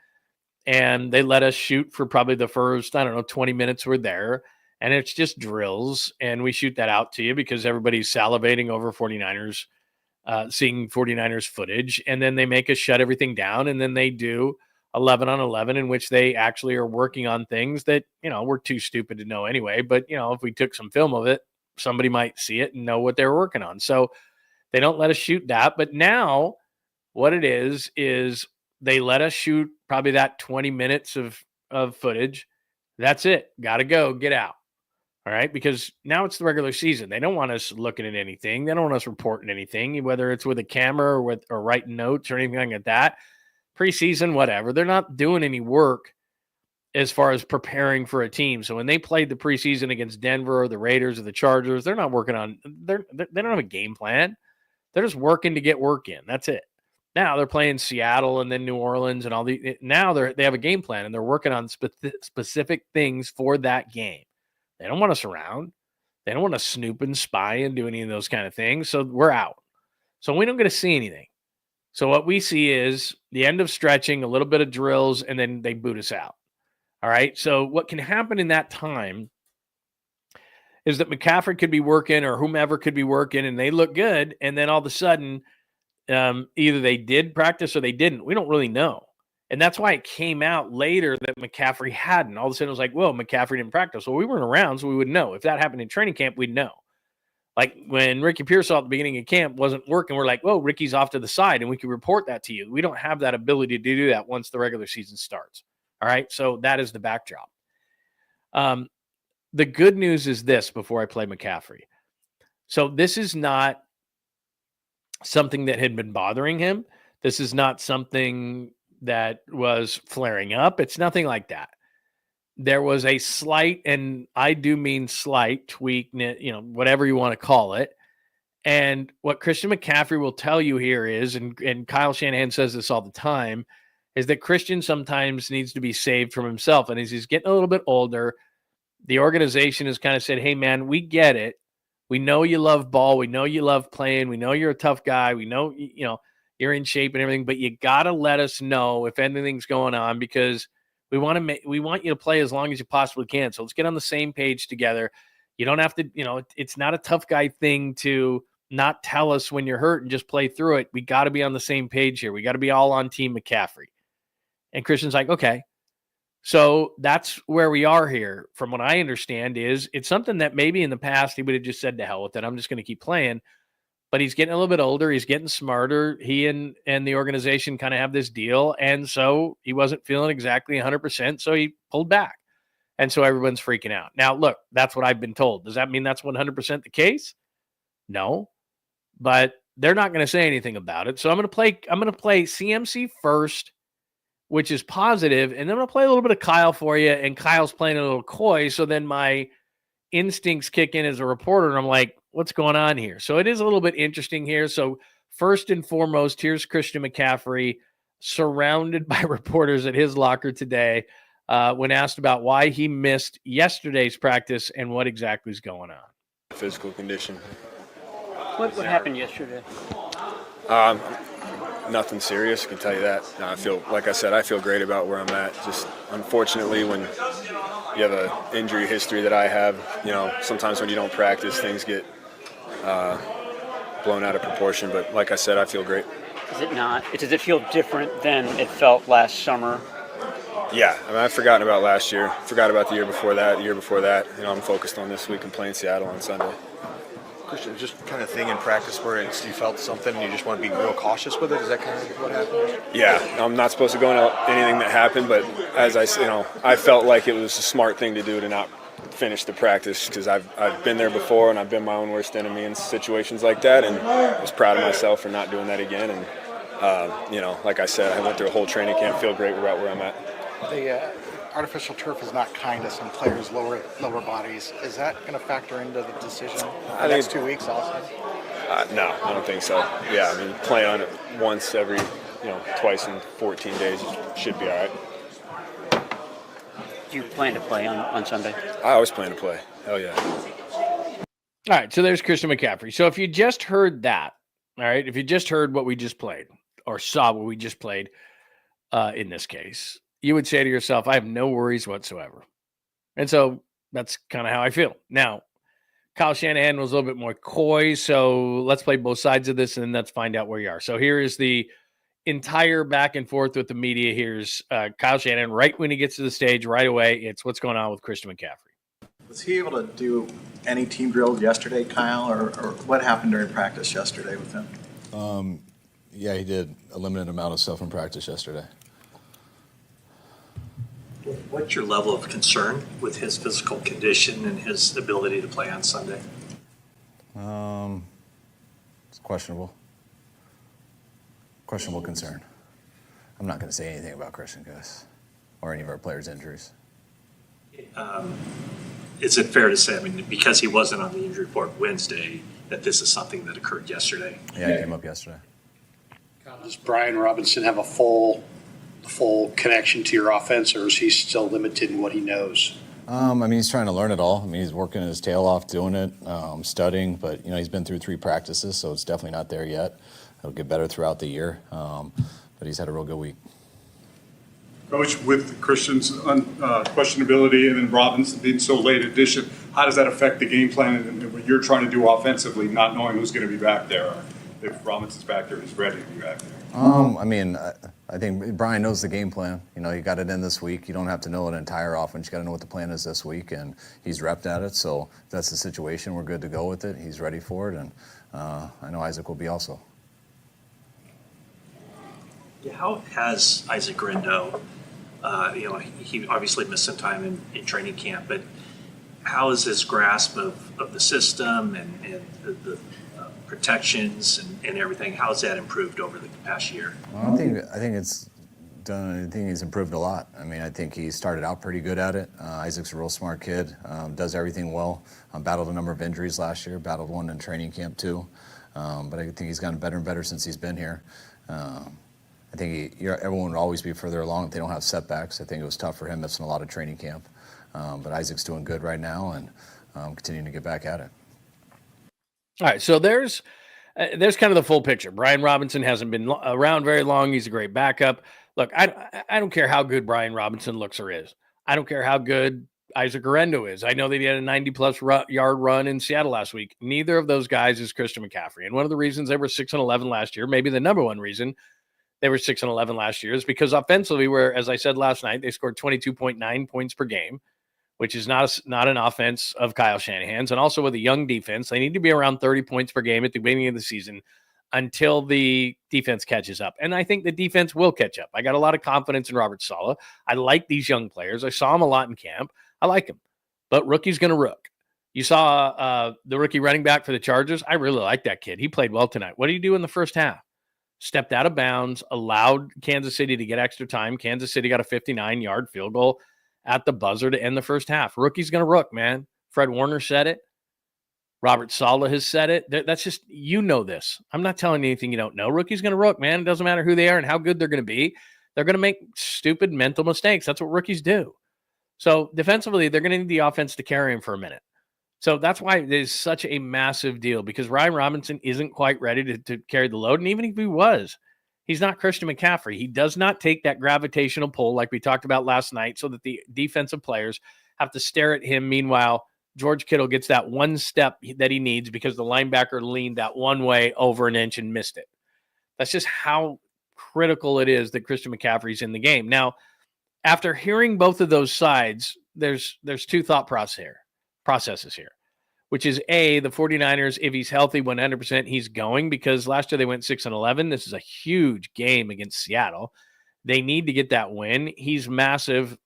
And they let us shoot for probably the first, 20 minutes we're there. And it's just drills. And we shoot that out to you because everybody's salivating over 49ers, seeing 49ers footage. And then they make us shut everything down. And then they do 11 on 11, in which they actually are working on things that, we're too stupid to know anyway. But, if we took some film of it, somebody might see it and know what they're working on. So they don't let us shoot that. But now what it is they let us shoot probably that 20 minutes of footage. That's it. Got to go. Get out. All right. Because now it's the regular season. They don't want us looking at anything. They don't want us reporting anything, whether it's with a camera or writing notes or anything like that. Preseason, whatever. They're not doing any work as far as preparing for a team. So when they played the preseason against Denver or the Raiders or the Chargers, they're not working on, they don't have a game plan. They're just working to get work in. That's it. Now they're playing Seattle and then New Orleans and all the. Now they have a game plan and they're working on specific things for that game. They don't want us around. They don't want to snoop and spy and do any of those kind of things. So we're out. So we don't get to see anything. So what we see is the end of stretching, a little bit of drills, and then they boot us out. All right. So what can happen in that time is that McCaffrey could be working or whomever could be working and they look good. And then all of a sudden, either they did practice or they didn't. We don't really know. And that's why it came out later that McCaffrey hadn't. All of a sudden it was like, well, McCaffrey didn't practice. Well, we weren't around, so we would know. If that happened in training camp, we'd know. Like when Ricky Pearsall at the beginning of camp wasn't working, we're like, whoa, Ricky's off to the side, and we could report that to you. We don't have that ability to do that once the regular season starts. All right, so that is the backdrop. The good news is this before I play McCaffrey. So this is not something that had been bothering him. This is not something that was flaring up. It's nothing like that. There was a slight, and I do mean slight tweak, whatever you want to call it. And what Christian McCaffrey will tell you here is, and Kyle Shanahan says this all the time, is that Christian sometimes needs to be saved from himself. And as he's getting a little bit older, the organization has kind of said, hey, man, we get it. We know you love ball. We know you love playing. We know you're a tough guy. We know, you're in shape and everything, but you got to let us know if anything's going on, because we want you to play as long as you possibly can. So let's get on the same page together. You don't have to, it's not a tough guy thing to not tell us when you're hurt and just play through it. We got to be on the same page here. We got to be all on Team McCaffrey. And Christian's like, okay. So that's where we are here. From what I understand is it's something that maybe in the past he would have just said, to hell with it, I'm just going to keep playing. But he's getting a little bit older. He's getting smarter. He and the organization kind of have this deal. And so he wasn't feeling exactly 100%. So he pulled back. And so everyone's freaking out. Now, look, that's what I've been told. Does that mean that's 100% the case? No. But they're not going to say anything about it. So I'm going to play CMC first, which is positive. And then I'm going to play a little bit of Kyle for you. And Kyle's playing a little coy. So then my instincts kick in as a reporter, and I'm like, what's going on here? So it is a little bit interesting here. So first and foremost, here's Christian McCaffrey surrounded by reporters at his locker today when asked about why he missed yesterday's practice and what exactly is going on. Physical condition. What happened yesterday? Nothing serious, I can tell you that. I feel, like I said, I feel great about where I'm at. Just unfortunately, when you have an injury history that I have, sometimes when you don't practice, things get blown out of proportion. But like I said, I feel great. Does it feel different than it felt last summer? Yeah, I've forgotten about last year. Forgot about the year before that, I'm focused on this week and playing Seattle on Sunday. Christian, just kind of thing in practice where you felt something and you just want to be real cautious with it? Is that kind of what happened? Yeah, I'm not supposed to go into anything that happened, but as I felt like it was a smart thing to do to not finish the practice because I've been there before and I've been my own worst enemy in situations like that, and I was proud of myself for not doing that again. And like I said, I went through a whole training camp, feel great about where I'm at. The artificial turf is not kind to some players' lower bodies. Is that going to factor into the decision the next 2 weeks also? No, I don't think so. Yeah, play on it once every, twice in 14 days should be all right. Do you plan to play on Sunday? I always plan to play. Hell yeah. All right, so there's Christian McCaffrey. So if you just heard that, all right, if you just heard what we just played or saw what we just played in this case, you would say to yourself, I have no worries whatsoever. And so that's kind of how I feel. Now, Kyle Shanahan was a little bit more coy, so let's play both sides of this and then let's find out where you are. So here is the entire back and forth with the media. Here's Kyle Shanahan right when he gets to the stage right away. It's what's going on with Christian McCaffrey. Was he able to do any team drills yesterday, Kyle, or what happened during practice yesterday with him? Yeah, he did a limited amount of stuff in practice yesterday. What's your level of concern with his physical condition and his ability to play on Sunday? It's questionable. Questionable concern. I'm not going to say anything about Christian, guys, or any of our players' injuries. Is it fair to say, because he wasn't on the injury report Wednesday, that this is something that occurred yesterday? Yeah, it came up yesterday. Does Brian Robinson have a full connection to your offense, or is he still limited in what he knows? He's trying to learn it all. He's working his tail off doing it, studying, but, he's been through 3 practices, so it's definitely not there yet. It'll get better throughout the year, but he's had a real good week. Coach, with Christian's questionability and then Robinson being so late addition, how does that affect the game plan and what you're trying to do offensively, not knowing who's going to be back there? Or if Robinson's back there, he's ready to be back there. I think Brian knows the game plan. You got it in this week. You don't have to know an entire offense. You got to know what the plan is this week, and he's repped at it. So if that's the situation, we're good to go with it. He's ready for it, and I know Isaac will be also. How has Isaac Grindo, he obviously missed some time in training camp, but how is his grasp of the system and the protections and everything, how has that improved over the past year? Well, I think it's done. I think he's improved a lot. I think he started out pretty good at it. Isaac's a real smart kid, does everything well. Battled a number of injuries last year, battled one in training camp too. But I think he's gotten better and better since he's been here. I think everyone would always be further along if they don't have setbacks. I think it was tough for him missing a lot of training camp. But Isaac's doing good right now and continuing to get back at it. All right, so there's kind of the full picture. Brian Robinson hasn't been around very long. He's a great backup. Look, I don't care how good Brian Robinson looks or is. I don't care how good Isaac Grindo is. I know that he had a 90-plus yard run in Seattle last week. Neither of those guys is Christian McCaffrey. And one of the reasons they were 6-11 last year, maybe the number one reason they were 6-11 last year, is because offensively, where, as I said last night, they scored 22.9 points per game, which is not an offense of Kyle Shanahan's. And also with a young defense, they need to be around 30 points per game at the beginning of the season until the defense catches up. And I think the defense will catch up. I got a lot of confidence in Robert Saleh. I like these young players. I saw him a lot in camp. I like him. But rookie's going to rook. You saw the rookie running back for the Chargers. I really like that kid. He played well tonight. What did he do in the first half? Stepped out of bounds, allowed Kansas City to get extra time. Kansas City got a 59-yard field goal at the buzzer to end the first half. Rookie's going to rook, man. Fred Warner said it. Robert Saleh has said it. That's just, this. I'm not telling you anything you don't know. Rookie's going to rook, man. It doesn't matter who they are and how good they're going to be. They're going to make stupid mental mistakes. That's what rookies do. So defensively, they're going to need the offense to carry him for a minute. So that's why it is such a massive deal, because Ryan Robinson isn't quite ready to carry the load. And even if he was, he's not Christian McCaffrey. He does not take that gravitational pull like we talked about last night, so that the defensive players have to stare at him. Meanwhile, George Kittle gets that one step that he needs because the linebacker leaned that one way over an inch and missed it. That's just how critical it is that Christian McCaffrey's in the game. Now, after hearing both of those sides, there's two thought processes here, which is A, the 49ers, if he's healthy 100%, he's going, because last year they went 6-11. This is a huge game against Seattle. They need to get that win. He's massive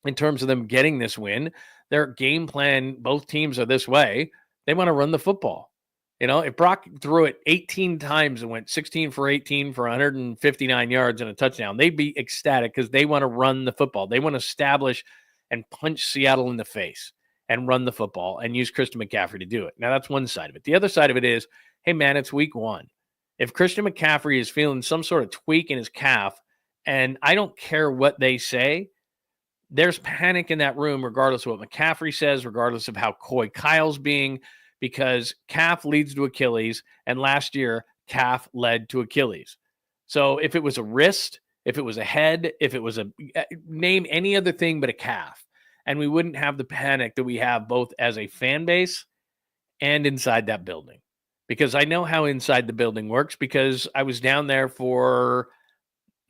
in terms of them getting this win. Their game plan, both teams are this way. They want to run the football. If Brock threw it 18 times and went 16 for 18 for 159 yards and a touchdown, they'd be ecstatic because they want to run the football. They want to establish and punch Seattle in the face and run the football and use Christian McCaffrey to do it. Now, that's one side of it. The other side of it is, hey, man, it's week 1. If Christian McCaffrey is feeling some sort of tweak in his calf, and I don't care what they say, there's panic in that room regardless of what McCaffrey says, regardless of how coy Kyle's being, because calf leads to Achilles, and last year, calf led to Achilles. So if it was a wrist, if it was a head, if it was name any other thing but a calf, and we wouldn't have the panic that we have both as a fan base and inside that building. Because I know how inside the building works, because I was down there for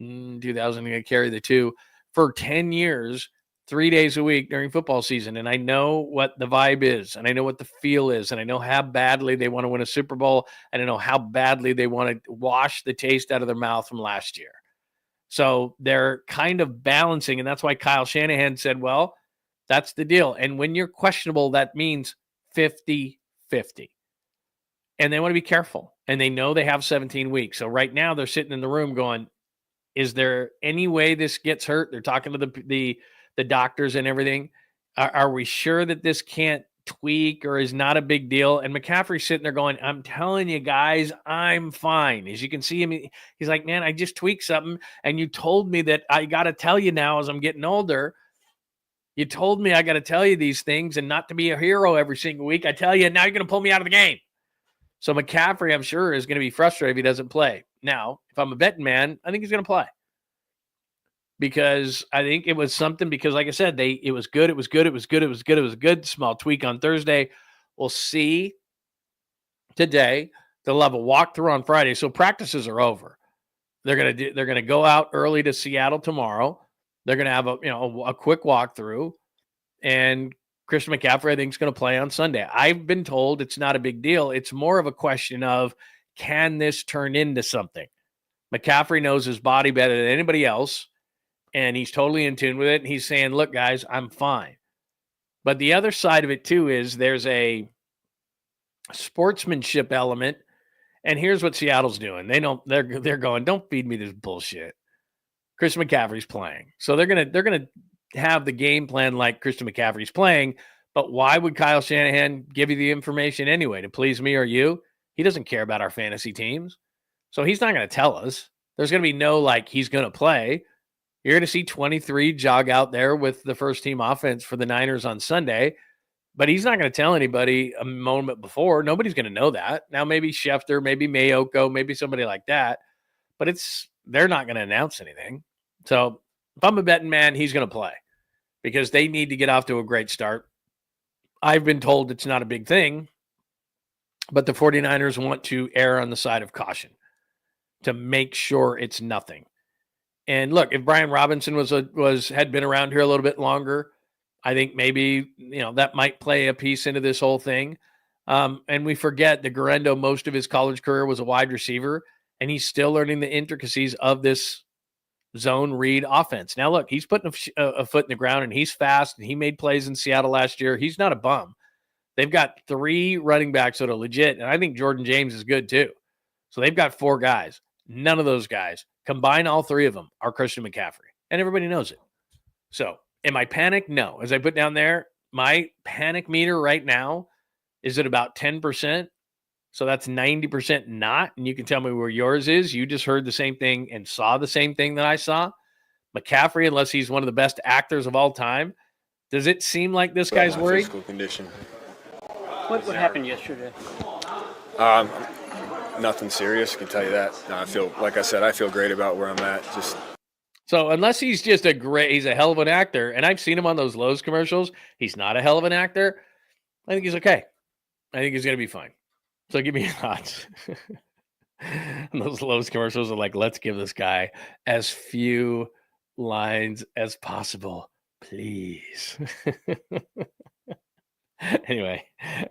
2000, I carry the 2, for 10 years, 3 days a week during football season. And I know what the vibe is, and I know what the feel is, and I know how badly they want to win a Super Bowl, and I know how badly they want to wash the taste out of their mouth from last year. So they're kind of balancing, and that's why Kyle Shanahan said, well, that's the deal. And when you're questionable, that means 50-50. And they want to be careful, and they know they have 17 weeks. So right now they're sitting in the room going, is there any way this gets hurt? They're talking to the doctors and everything. Are we sure that this can't tweak or is not a big deal? And McCaffrey's sitting there going, I'm telling you guys, I'm fine. As you can see him, he's like, man, I just tweaked something. And you told me that I got to tell you now as I'm getting older. You told me I got to tell you these things and not to be a hero every single week. I tell you, now you're going to pull me out of the game. So McCaffrey, I'm sure, is going to be frustrated if he doesn't play. Now, if I'm a betting man, I think he's going to play. Because I think it was something, because like I said, it was good. It was a good small tweak on Thursday. We'll see today. They'll have a walkthrough on Friday. So practices are over. They're going to go out early to Seattle tomorrow. They're going to have a quick walkthrough, and Christian McCaffrey, I think, is going to play on Sunday. I've been told it's not a big deal. It's more of a question of, can this turn into something? McCaffrey knows his body better than anybody else, and he's totally in tune with it. And he's saying, look, guys, I'm fine. But the other side of it, too, is there's a sportsmanship element. And here's what Seattle's doing. They're going, don't feed me this bullshit. Christian McCaffrey's playing. So they're gonna have the game plan like Christian McCaffrey's playing. But why would Kyle Shanahan give you the information anyway? To please me or you? He doesn't care about our fantasy teams. So he's not going to tell us. There's going to be no, he's going to play. You're going to see 23 jog out there with the first team offense for the Niners on Sunday. But he's not going to tell anybody a moment before. Nobody's going to know that. Now, maybe Schefter, maybe Mayoko, maybe somebody like that. But they're not going to announce anything. So if I'm a betting man, he's going to play because they need to get off to a great start. I've been told it's not a big thing, but the 49ers want to err on the side of caution to make sure it's nothing. And look, if Brian Robinson had been around here a little bit longer, I think maybe, that might play a piece into this whole thing. And we forget that Guerrero, most of his college career, was a wide receiver, and he's still learning the intricacies of this zone read offense. Now, look, he's putting a foot in the ground, and he's fast, and he made plays in Seattle last year. He's not a bum. They've got 3 running backs that are legit, and I think Jordan James is good too. So they've got 4 guys. None of those guys, combine all 3 of them, are Christian McCaffrey, and everybody knows it. So am I panicked? No. As I put down there, My panic meter right now is at about 10%. So that's 90% not. And you can tell me where yours is. You just heard the same thing and saw the same thing that I saw. McCaffrey, unless he's one of the best actors of all time, does it seem like this guy's worried? Physical condition. What happened yesterday? Nothing serious, I can tell you that. No, I feel, like I said, I feel great about where I'm at. So unless he's just he's a hell of an actor, and I've seen him on those Lowe's commercials, he's not a hell of an actor, I think he's okay. I think he's going to be fine. So give me your thoughts. Those Lowe's commercials are like, let's give this guy as few lines as possible, please. Anyway,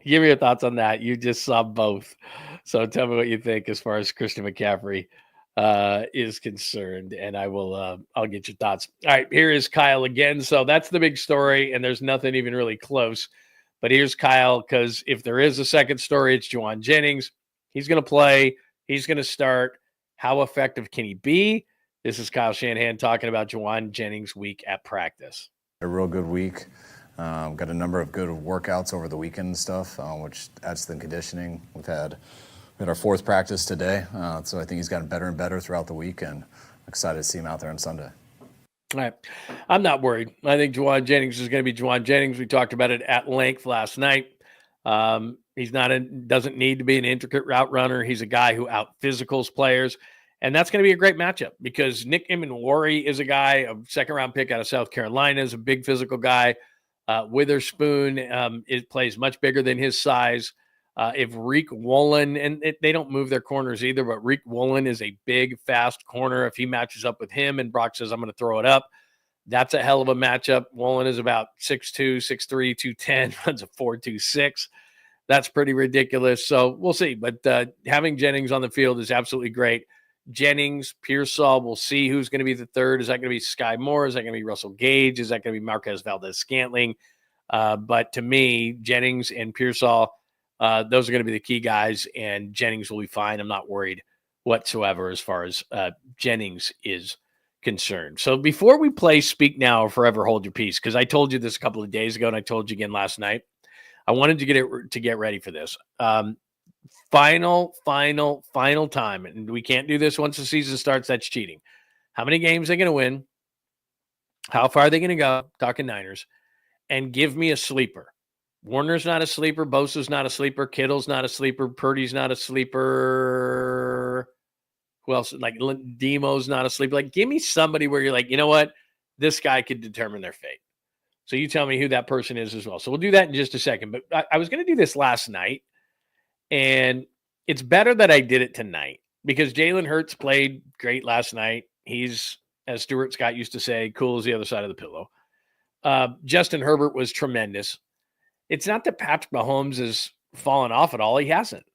give me your thoughts on that. You just saw both. So tell me what you think as far as Christian McCaffrey is concerned, and I'll get your thoughts. All right, here is Kyle again. So that's the big story, and there's nothing even really close. But here's Kyle, because if there is a second story, it's Jauan Jennings. He's going to play. He's going to start. How effective can he be? This is Kyle Shanahan talking about Jauan Jennings' week at practice. A real good week. Got a number of good workouts over the weekend and stuff, which adds to the conditioning. We had our fourth practice today, so I think he's gotten better and better throughout the week, and I'm excited to see him out there on Sunday. All right. I'm not worried. I think Jauan Jennings is going to be Jauan Jennings. We talked about it at length last night. He's doesn't need to be an intricate route runner. He's a guy who out-physicals players, and that's going to be a great matchup because Nick Immanwori is a guy, a second-round pick out of South Carolina, is a big physical guy. Witherspoon plays much bigger than his size. If Reek Woolen, and they don't move their corners either, but Reek Woolen is a big, fast corner. If he matches up with him and Brock says, I'm going to throw it up, that's a hell of a matchup. Woolen is about 6'2", 6'3", 210, runs a 4.26. That's pretty ridiculous. So we'll see. But having Jennings on the field is absolutely great. Jennings, Pearsall, we'll see who's going to be the third. Is that going to be Sky Moore? Is that going to be Russell Gage? Is that going to be Marquez Valdez-Scantling? But to me, Jennings and Pearsall, those are going to be the key guys, and Jennings will be fine. I'm not worried whatsoever as far as Jennings is concerned. So before we play Speak Now or Forever Hold Your Peace, because I told you this a couple of days ago and I told you again last night, I wanted to get ready for this. Final time. And we can't do this once the season starts. That's cheating. How many games are they going to win? How far are they going to go? Talking Niners. And give me a sleeper. Warner's not a sleeper. Bosa's not a sleeper. Kittle's not a sleeper. Purdy's not a sleeper. Who else? Like Demo's not a sleeper. Like, give me somebody where you're like, you know what? This guy could determine their fate. So you tell me who that person is as well. So we'll do that in just a second. But I was going to do this last night. And it's better that I did it tonight because Jalen Hurts played great last night. He's, as Stuart Scott used to say, cool as the other side of the pillow. Justin Herbert was tremendous. It's not that Patrick Mahomes has fallen off at all. He hasn't.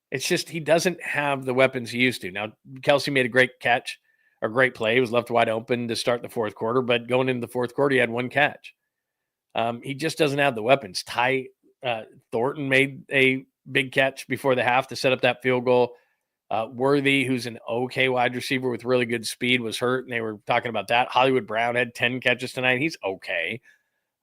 It's just he doesn't have the weapons he used to. Now, Kelsey made a great catch, or great play. He was left wide open to start the fourth quarter, but going into the fourth quarter, he had one catch. He just doesn't have the weapons. Ty Thornton made a big catch before the half to set up that field goal. Worthy, who's an okay wide receiver with really good speed, was hurt, and they were talking about that. Hollywood Brown had 10 catches tonight. He's okay.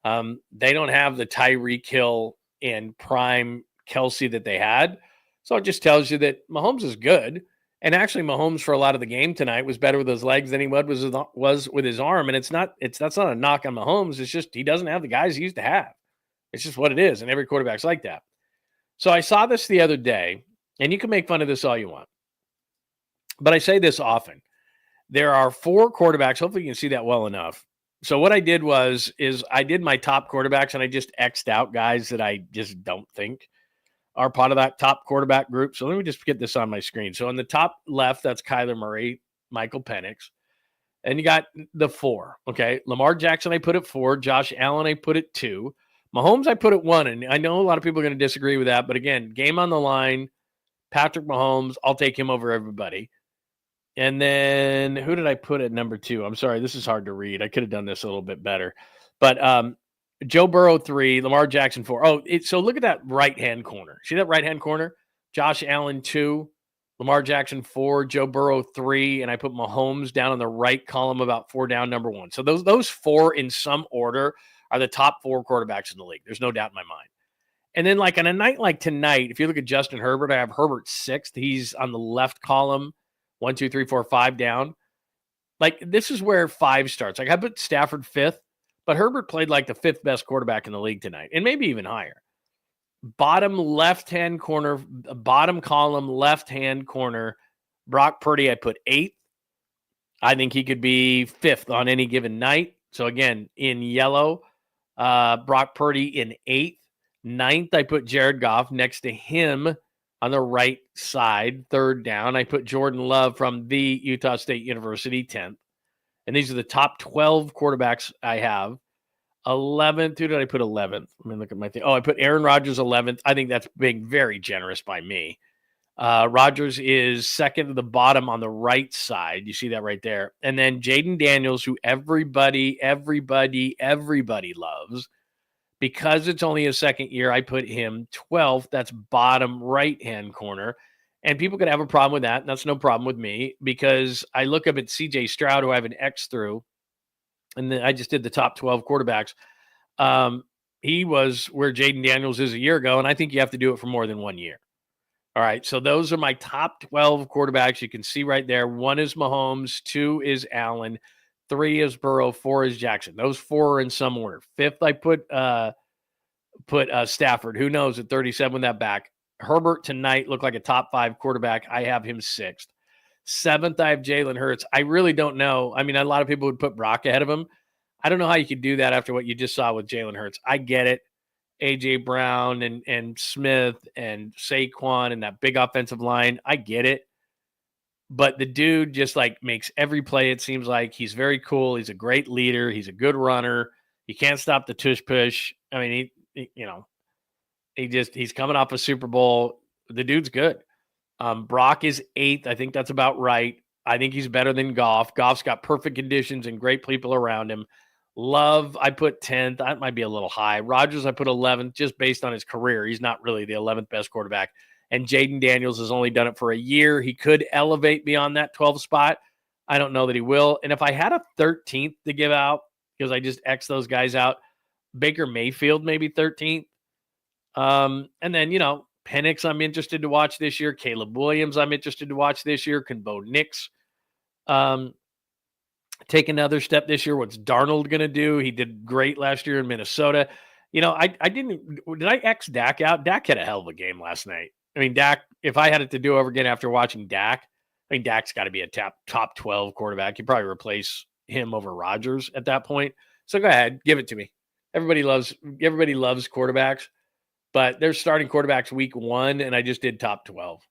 They don't have the Tyreek Hill and prime Kelsey that they had. So it just tells you that Mahomes is good. And actually, Mahomes for a lot of the game tonight was better with his legs than he was with his arm. And that's not a knock on Mahomes. It's just he doesn't have the guys he used to have. It's just what it is. And every quarterback's like that. So I saw this the other day, and you can make fun of this all you want. But I say this often. There are 4 quarterbacks. Hopefully you can see that well enough. So what I did is I did my top quarterbacks, and I just X'd out guys that I just don't think are part of that top quarterback group. So let me just get this on my screen. So on the top left, that's Kyler Murray, Michael Penix. And you got the 4, okay? Lamar Jackson, I put at 4. Josh Allen, I put at 2. Mahomes, I put at 1. And I know a lot of people are going to disagree with that. But again, game on the line, Patrick Mahomes, I'll take him over everybody. And then who did I put at number 2? I'm sorry, this is hard to read. I could have done this a little bit better. But Joe Burrow 3, Lamar Jackson 4. So look at that right-hand corner. See that right-hand corner? Josh Allen 2, Lamar Jackson 4, Joe Burrow 3, and I put Mahomes down on the right column about 4 down, number 1. So those 4 in some order are the top 4 quarterbacks in the league. There's no doubt in my mind. And then, like on a night like tonight, if you look at Justin Herbert, I have Herbert 6th. He's on the left column, 1, 2, 3, 4, 5 down. Like, this is where 5 starts. Like, I put Stafford 5th, but Herbert played like the 5th best quarterback in the league tonight, and maybe even higher. Bottom left-hand corner, bottom column, left-hand corner, Brock Purdy, I put 8th. I think he could be 5th on any given night. So, again, in yellow, Brock Purdy in 8th. 9th, I put Jared Goff. Next to him on the right side, 3rd down, I put Jordan Love from the Utah State University, 10th. And these are the top 12 quarterbacks I have. 11th, who did I put 11th? Let me look at my thing. Oh, I put Aaron Rodgers 11th. I think that's being very generous by me. Rodgers is 2nd to the bottom on the right side. You see that right there. And then Jaden Daniels, who everybody loves. Because it's only his 2nd year, I put him 12th. That's bottom right-hand corner. And people could have a problem with that, and that's no problem with me, because I look up at CJ Stroud, who I have an X through, and then I just did the top 12 quarterbacks. He was where Jaden Daniels is a year ago, and I think you have to do it for more than 1 year. All right, so those are my top 12 quarterbacks. You can see right there. 1 is Mahomes, 2 is Allen, 3 is Burrow, 4 is Jackson. Those 4 are in some order. 5th, I put Stafford. Who knows at 37 with that back. Herbert tonight looked like a top 5 quarterback. I have him 6th. 7th, I have Jalen Hurts. I really don't know. I mean, a lot of people would put Brock ahead of him. I don't know how you could do that after what you just saw with Jalen Hurts. I get it. A.J. Brown and Smith and Saquon and that big offensive line. I get it. But the dude just like makes every play. It seems like he's very cool. He's a great leader. He's a good runner. You can't stop the tush push. I mean, he's coming off a Super Bowl. The dude's good. Brock is 8th. I think that's about right. I think he's better than Goff. Goff's got perfect conditions and great people around him. Love, I put 10th. That might be a little high. Rodgers, I put 11th just based on his career. He's not really the 11th best quarterback. And Jaden Daniels has only done it for a year. He could elevate beyond that 12 spot. I don't know that he will. And if I had a 13th to give out, because I just X those guys out, Baker Mayfield maybe 13th. And then, Penix I'm interested to watch this year. Caleb Williams I'm interested to watch this year. Can Bo Nix take another step this year? What's Darnold going to do? He did great last year in Minnesota. Did I X Dak out? Dak had a hell of a game last night. I mean, Dak, if I had it to do over again after watching Dak, I mean, Dak's got to be a top 12 quarterback. You probably replace him over Rodgers at that point. So go ahead, give it to me. Everybody loves quarterbacks, but they're starting quarterbacks week 1, and I just did top 12.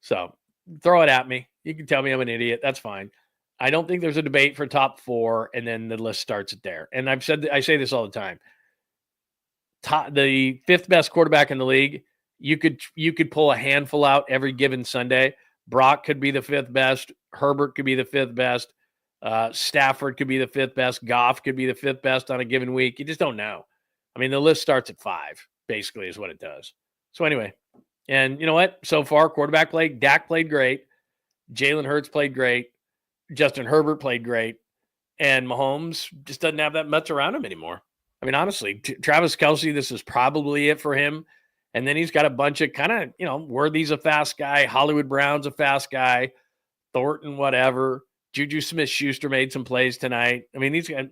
So throw it at me. You can tell me I'm an idiot. That's fine. I don't think there's a debate for top 4, and then the list starts at there. And I say this all the time. The 5th best quarterback in the league, you could pull a handful out every given Sunday. Brock could be the 5th best. Herbert could be the 5th best. Stafford could be the 5th best. Goff could be the 5th best on a given week. You just don't know. I mean, the list starts at 5, basically, is what it does. So anyway, and you know what? So far, quarterback play, Dak played great. Jalen Hurts played great. Justin Herbert played great. And Mahomes just doesn't have that much around him anymore. I mean, honestly, Travis Kelce, this is probably it for him. And then he's got a bunch of kind of, Worthy's a fast guy. Hollywood Brown's a fast guy. Thornton, whatever. Juju Smith-Schuster made some plays tonight. I mean, these guys,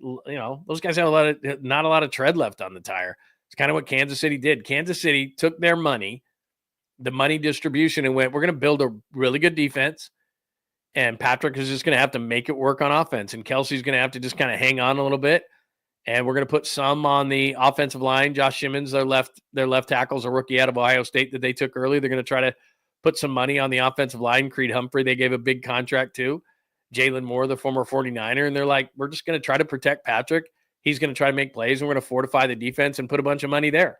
those guys have not a lot of tread left on the tire. It's kind of what Kansas City did. Kansas City took their money, the money distribution, and went, we're going to build a really good defense. And Patrick is just going to have to make it work on offense. And Kelsey's going to have to just kind of hang on a little bit. And we're going to put some on the offensive line. Josh Simmons, their left tackle's a rookie out of Ohio State that they took early. They're going to try to put some money on the offensive line. Creed Humphrey, they gave a big contract to. Jalen Moore, the former 49er. And they're like, we're just going to try to protect Patrick. He's going to try to make plays, and we're going to fortify the defense and put a bunch of money there.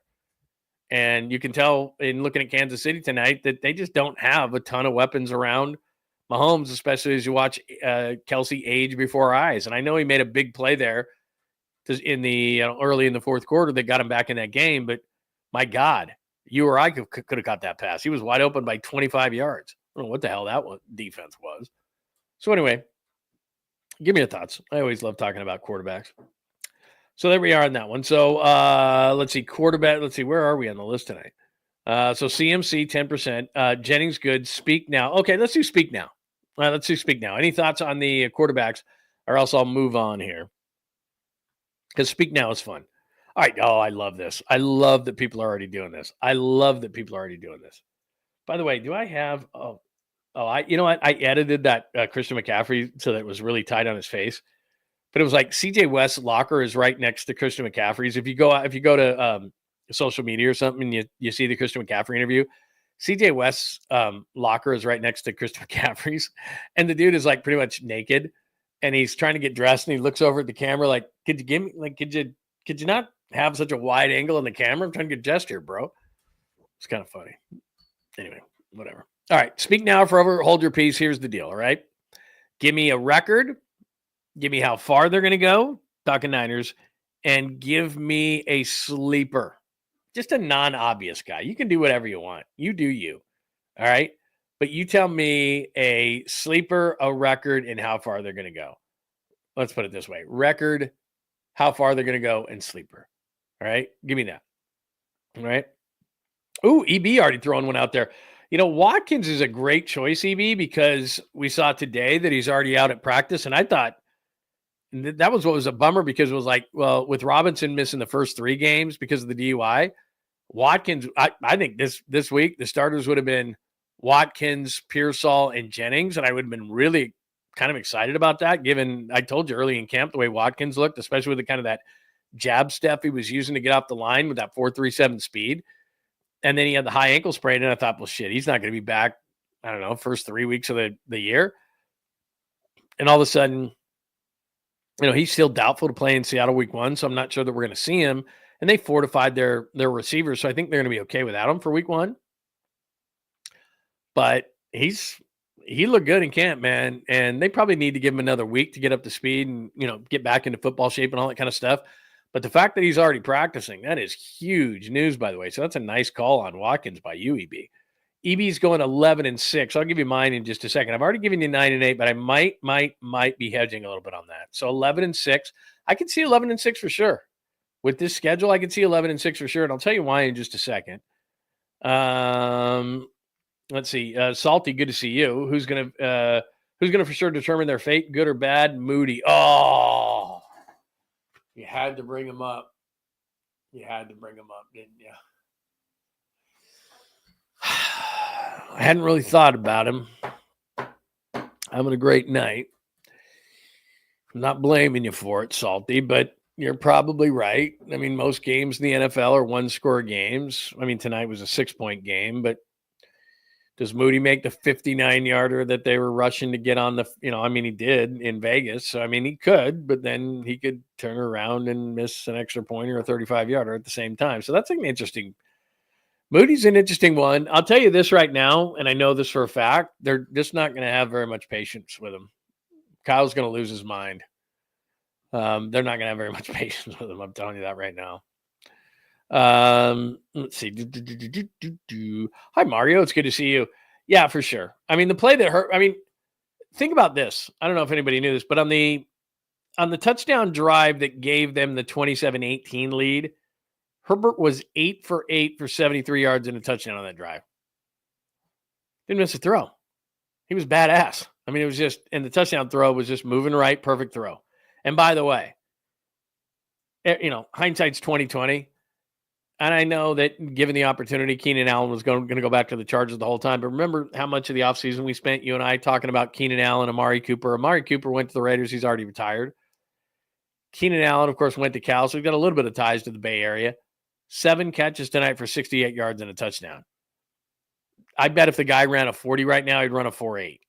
And you can tell in looking at Kansas City tonight that they just don't have a ton of weapons around Mahomes, especially as you watch Kelsey age before our eyes. And I know he made a big play there in the early in the fourth quarter that got him back in that game. But my God, you or I could have caught that pass. He was wide open by 25 yards. I don't know what the hell that defense was. So anyway, give me your thoughts. I always love talking about quarterbacks. So there we are on that one. So let's see, quarterback. Let's see, where are we on the list tonight? So CMC 10%. Jennings good. Speak now. Okay, let's do speak now. Let's do speak now. Any thoughts on the quarterbacks, or else I'll move on here because speak now is fun. All right. Oh, I love this. I love that people are already doing this. I love that people are already doing this. By the way, do I have? You know what? I edited that Christian McCaffrey so that it was really tight on his face. But it was like CJ West's locker is right next to Christian McCaffrey's. If you go to social media or something and you see the Christian McCaffrey interview, CJ West's locker is right next to Christian McCaffrey's, and the dude is like pretty much naked, and he's trying to get dressed, and he looks over at the camera like, "Could you give me could you not have such a wide angle on the camera? I'm trying to get dressed here, bro." It's kind of funny. Anyway, whatever. All right, speak now, forever hold your peace. Here's the deal. All right, give me a record. Give me how far they're going to go, talking Niners, and give me a sleeper. Just a non-obvious guy. You can do whatever you want. You do you. All right? But you tell me a sleeper, a record, and how far they're going to go. Let's put it this way. Record, how far they're going to go, and sleeper. All right? Give me that. All right? Ooh, EB already throwing one out there. You know, Watkins is a great choice, EB, because we saw today that he's already out at practice, and I thought, and that was what was a bummer because it was like, well, with Robinson missing the first 3 games because of the DUI, Watkins, I think this week the starters would have been Watkins, Pearsall, and Jennings, and I would have been really kind of excited about that, given I told you early in camp the way Watkins looked, especially with the kind of that jab step he was using to get off the line with that 4.37 speed. And then he had the high ankle sprain, and I thought, well, shit, he's not going to be back, I don't know, first 3 weeks of the year. And all of a sudden, you know, he's still doubtful to play in Seattle week 1, so I'm not sure that we're going to see him. And they fortified their receivers, so I think they're going to be okay without him for week 1. But he looked good in camp, man, and they probably need to give him another week to get up to speed and, you know, get back into football shape and all that kind of stuff. But the fact that he's already practicing, that is huge news, by the way. So that's a nice call on Watkins by you, EB. EB's going 11-6. I'll give you mine in just a second. I've already given you 9-8, but I might be hedging a little bit on that. So 11-6. I can see 11-6 for sure. With this schedule, I can see 11-6 for sure, and I'll tell you why in just a second. Let's see. Salty, good to see you. Who's gonna for sure determine their fate, good or bad? Moody. Oh, you had to bring him up. You had to bring him up, didn't you? I hadn't really thought about him. Having a great night. I'm not blaming you for it, Salty, but you're probably right. I mean, most games in the NFL are 1-score games. I mean, tonight was a 6-point game, but does Moody make the 59-yarder that they were rushing to get on the, you know, I mean, he did in Vegas. So, I mean, he could, but then he could turn around and miss an extra point or a 35-yarder at the same time. So that's an interesting. Moody's an interesting one. I'll tell you this right now, and I know this for a fact. They're just not going to have very much patience with him. Kyle's going to lose his mind. They're not going to have very much patience with him. I'm telling you that right now. Let's see. Hi, Mario. It's good to see you. Yeah, for sure. I mean, the play that hurt. I mean, think about this. I don't know if anybody knew this, but on the touchdown drive that gave them the 27-18 lead, Herbert was 8 for 8 for 73 yards and a touchdown on that drive. Didn't miss a throw. He was badass. I mean, it was just, and the touchdown throw was just moving right, perfect throw. And by the way, you know, hindsight's 20/20. And I know that given the opportunity, Keenan Allen was going to go back to the Chargers the whole time. But remember how much of the offseason we spent, you and I, talking about Keenan Allen, Amari Cooper. Amari Cooper went to the Raiders. He's already retired. Keenan Allen, of course, went to Cal. So we've got a little bit of ties to the Bay Area. 7 catches tonight for 68 yards and a touchdown. I bet if the guy ran a 40 right now, he'd run a 4.8.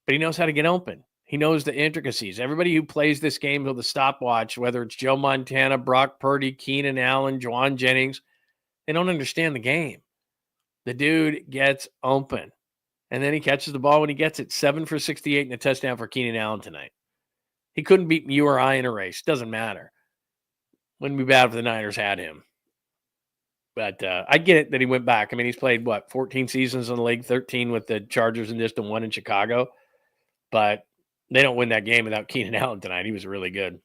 But he knows how to get open. He knows the intricacies. Everybody who plays this game with a stopwatch, whether it's Joe Montana, Brock Purdy, Keenan Allen, Juwan Jennings, they don't understand the game. The dude gets open. And then he catches the ball when he gets it. 7 for 68 and a touchdown for Keenan Allen tonight. He couldn't beat you or I in a race. Doesn't matter. Wouldn't be bad if the Niners had him. But I get it that he went back. I mean, he's played, 14 seasons in the league, 13 with the Chargers and just 1 in Chicago. But they don't win that game without Keenan Allen tonight. He was really good.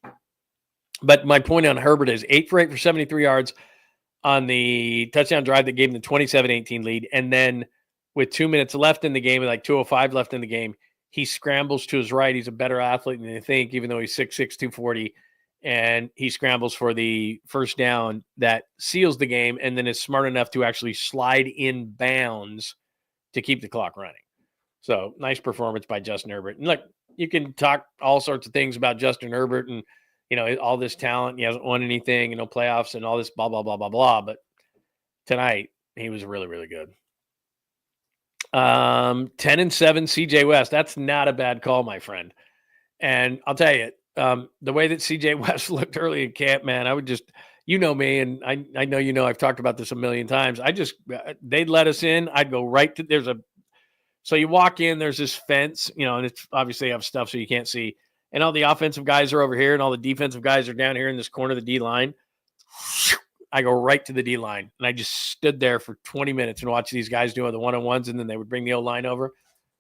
But my point on Herbert is 8 for 8 for 73 yards on the touchdown drive that gave him the 27-18 lead. And then with 2 minutes left in the game, like 2:05 left in the game, he scrambles to his right. He's a better athlete than you think, even though he's 6'6", 240. And he scrambles for the first down that seals the game, and then is smart enough to actually slide in bounds to keep the clock running. So nice performance by Justin Herbert. And look, you can talk all sorts of things about Justin Herbert and, all this talent. He hasn't won anything, playoffs and all this blah, blah, blah, blah, blah. But tonight, he was really, really good. 10-7 CJ West. That's not a bad call, my friend. And I'll tell you, the way that CJ West looked early in camp, man, I would just, me, and I know, I've talked about this a million times. They'd let us in. I'd go right to, so you walk in, there's this fence, and it's obviously have stuff so you can't see. And all the offensive guys are over here and all the defensive guys are down here in this corner of the D line. I go right to the D line, and I just stood there for 20 minutes and watched these guys doing the one-on-ones, and then they would bring the O-line over.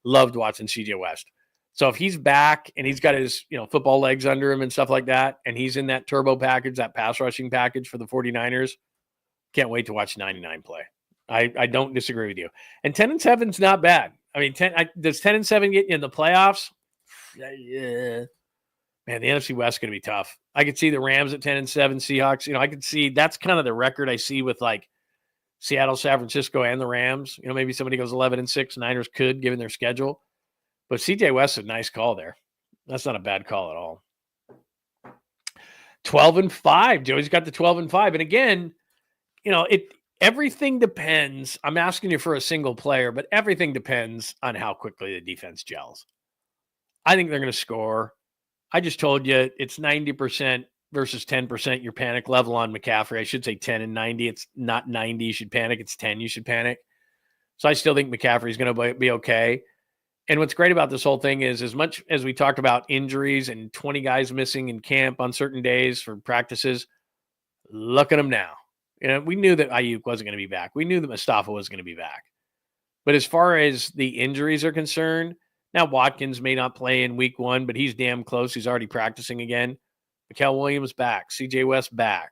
Loved watching CJ West. So if he's back and he's got his, football legs under him and stuff like that, and he's in that turbo package, that pass rushing package for the 49ers, can't wait to watch 99 play. I don't disagree with you. And 10-7 is not bad. I mean, does 10-7 get you in the playoffs? Yeah. Man, the NFC West is going to be tough. I could see the Rams at 10-7, Seahawks. I could see that's kind of the record I see with like Seattle, San Francisco, and the Rams. Maybe somebody goes 11-6. Niners could, given their schedule. But CJ West is a nice call there. That's not a bad call at all. 12-5. Joey's got the 12-5. And again, everything depends. I'm asking you for a single player, but everything depends on how quickly the defense gels. I think they're going to score. I just told you it's 90% versus 10% your panic level on McCaffrey. I should say 10 and 90. It's not 90 you should panic. It's 10 you should panic. So I still think McCaffrey's going to be okay. And what's great about this whole thing is, as much as we talked about injuries and 20 guys missing in camp on certain days for practices, look at them now. We knew that Ayuk wasn't going to be back. We knew that Mustafa was going to be back. But as far as the injuries are concerned, now Watkins may not play in week 1, but he's damn close. He's already practicing again. Mikael Williams back. CJ West back.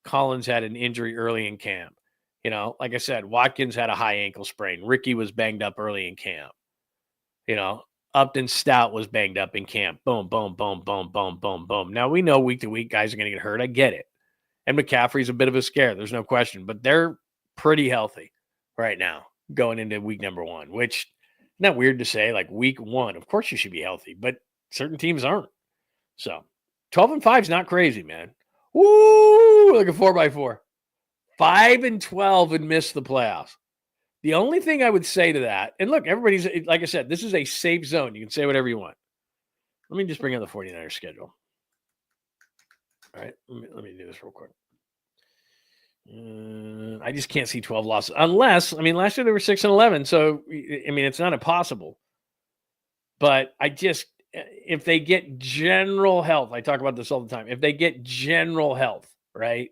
Collins had an injury early in camp. Like I said, Watkins had a high ankle sprain. Ricky was banged up early in camp. Upton Stout was banged up in camp. Boom, boom, boom, boom, boom, boom, boom. Now we know week to week guys are going to get hurt. I get it. And McCaffrey's a bit of a scare. There's no question. But they're pretty healthy right now going into week number 1, which isn't that weird to say? Like week 1, of course you should be healthy, but certain teams aren't. So 12-5 is not crazy, man. Woo! Like a 4x4. 5-12 and miss the playoffs. The only thing I would say to that, and look, everybody's, like I said, this is a safe zone. You can say whatever you want. Let me just bring up the 49ers schedule. All right, let me do this real quick. I just can't see 12 losses unless, last year they were 6-11. So, it's not impossible. But if they get general health, I talk about this all the time. If they get general health, right,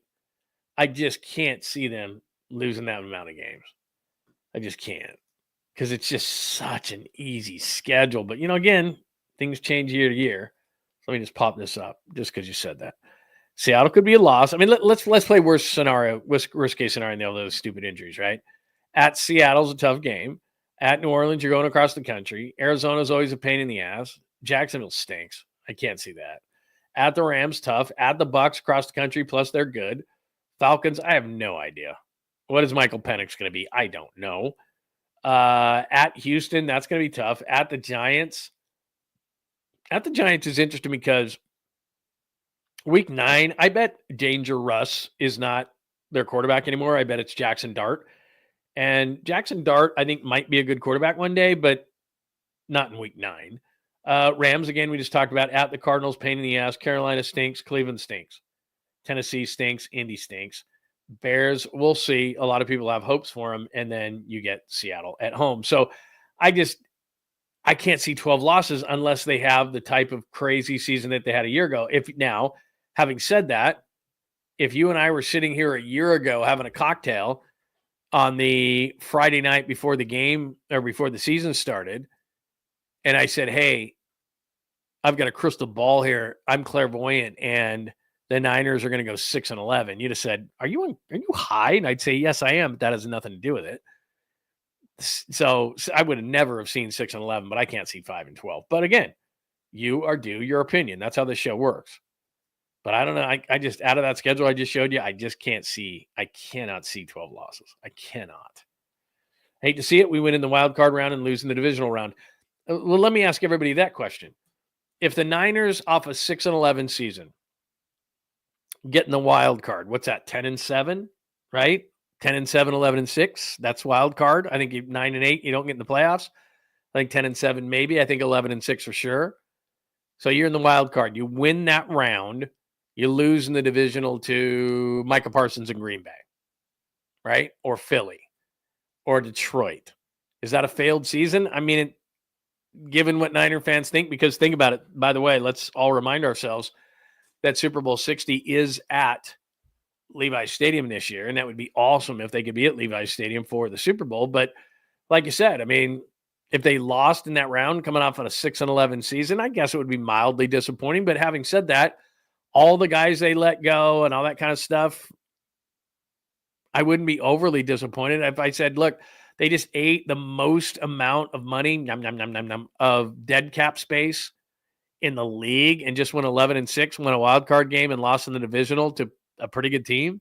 I just can't see them losing that amount of games. I just can't, because it's just such an easy schedule. But, again, things change year to year. So let me just pop this up just because you said that. Seattle could be a loss. Let's play worst case scenario and all those stupid injuries, right? At Seattle's a tough game. At New Orleans, you're going across the country. Arizona's always a pain in the ass. Jacksonville stinks. I can't see that. At the Rams, tough. At the Bucs, across the country, plus they're good. Falcons, I have no idea. What is Michael Penix going to be? I don't know. At Houston, that's going to be tough. At the Giants is interesting because week 9, I bet Danger Russ is not their quarterback anymore. I bet it's Jackson Dart. And Jackson Dart, I think, might be a good quarterback one day, but not in week 9. Rams, again, we just talked about. At the Cardinals, pain in the ass. Carolina stinks. Cleveland stinks. Tennessee stinks. Indy stinks. Bears, we'll see. A lot of people have hopes for them. And then you get Seattle at home. So I can't see 12 losses unless they have the type of crazy season that they had a year ago. Having said that, if you and I were sitting here a year ago having a cocktail on the Friday night before the game or before the season started, and I said, hey, I've got a crystal ball here. I'm clairvoyant, and the Niners are going to go 6-11. You'd have said, are you high? And I'd say, yes, I am, but that has nothing to do with it. So I would have never have seen 6-11, but I can't see 5-12. But again, you are due your opinion. That's how this show works. But I don't know. I just, out of that schedule I just showed you, I cannot see 12 losses. I cannot. I hate to see it. We win in the wild card round and lose in the divisional round. Well, let me ask everybody that question. If the Niners off a 6-11 season get in the wild card, what's that? 10-7, right? 10-7, 11-6. That's wild card. I think 9-8, you don't get in the playoffs. I think 10-7, maybe. I think 11-6 for sure. So you're in the wild card. You win that round. You lose in the divisional to Micah Parsons in Green Bay, right? Or Philly or Detroit. Is that a failed season? I mean, given what Niner fans think, because think about it. By the way, let's all remind ourselves that Super Bowl 60 is at Levi's Stadium this year, and that would be awesome if they could be at Levi's Stadium for the Super Bowl. But like you said, I mean, if they lost in that round coming off on a 6-11 season, I guess it would be mildly disappointing. But having said that, all the guys they let go and all that kind of stuff, I wouldn't be overly disappointed if I said, look, they just ate the most amount of money, of dead cap space in the league and just went 11-6, won a wild card game and lost in the divisional to a pretty good team.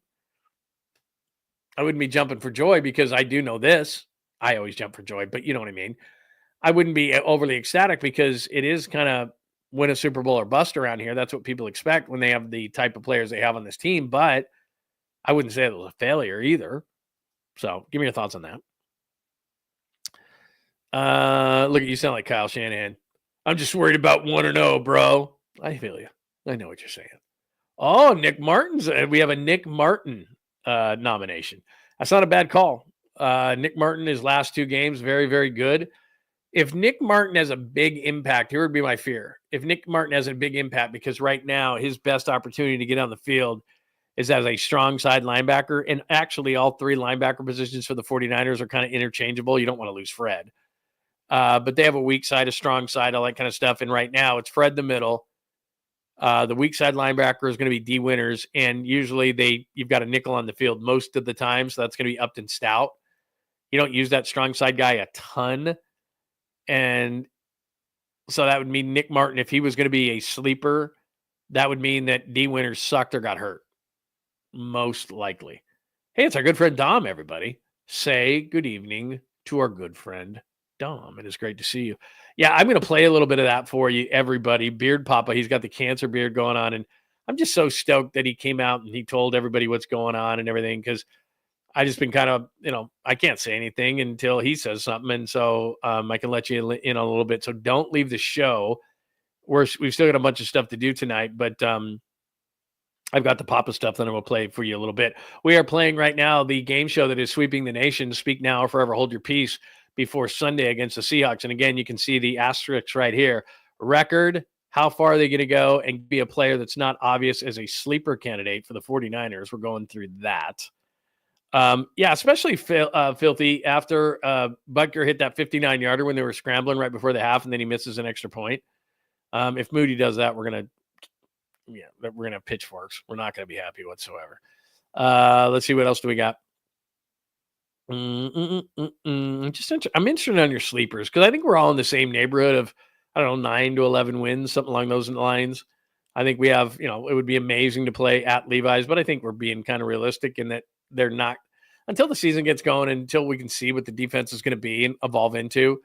I wouldn't be jumping for joy because I do know this. I always jump for joy, but you know what I mean. I wouldn't be overly ecstatic because it is kind of win a Super Bowl or bust around here. That's what people expect when they have the type of players they have on this team, but I wouldn't say it was a failure either. So give me your thoughts on that. Look at you, sound like Kyle Shanahan. I'm just worried about 1-0, bro. I feel you. I know what you're saying. Oh, Nick Martin's. We have a Nick Martin nomination. That's not a bad call. Nick Martin, his last 2 games, very, very good. If Nick Martin has a big impact, here would be my fear. If Nick Martin has a big impact, because right now his best opportunity to get on the field is as a strong side linebacker. And actually all 3 linebacker positions for the 49ers are kind of interchangeable. You don't want to lose Fred. But they have a weak side, a strong side, all that kind of stuff. And right now it's Fred the middle. The weak side linebacker is going to be D Winters. And usually you've got a nickel on the field most of the time. So that's going to be Upton Stout. You don't use that strong side guy a ton. And so that would mean Nick Martin, if he was going to be a sleeper, that would mean that D Winters sucked or got hurt. Most likely. Hey, it's our good friend Dom, everybody. Say good evening to our good friend Dom. It is great to see you. Yeah, I'm going to play a little bit of that for you, everybody. Beard Papa, he's got the cancer beard going on. And I'm just so stoked that he came out and he told everybody what's going on and everything, because I just been kind of, I can't say anything until he says something. And so I can let you in a little bit. So don't leave the show. We've still got a bunch of stuff to do tonight, but I've got the Papa stuff that I'm going to play for you a little bit. We are playing right now the game show that is sweeping the nation. Speak now or forever hold your peace before Sunday against the Seahawks. And again, you can see the asterisks right here. Record, how far are they going to go, and be a player that's not obvious as a sleeper candidate for the 49ers. We're going through that. Especially Filthy after Butker hit that 59-yarder when they were scrambling right before the half, and then he misses an extra point. If Moody does that, we're gonna have pitchforks. We're not gonna be happy whatsoever. Let's see, what else do we got? I'm interested on your sleepers, because I think we're all in the same neighborhood of 9 to 11 wins, something along those lines. I think we have, it would be amazing to play at Levi's, but I think we're being kind of realistic in that they're not, until the season gets going, until we can see what the defense is going to be and evolve into.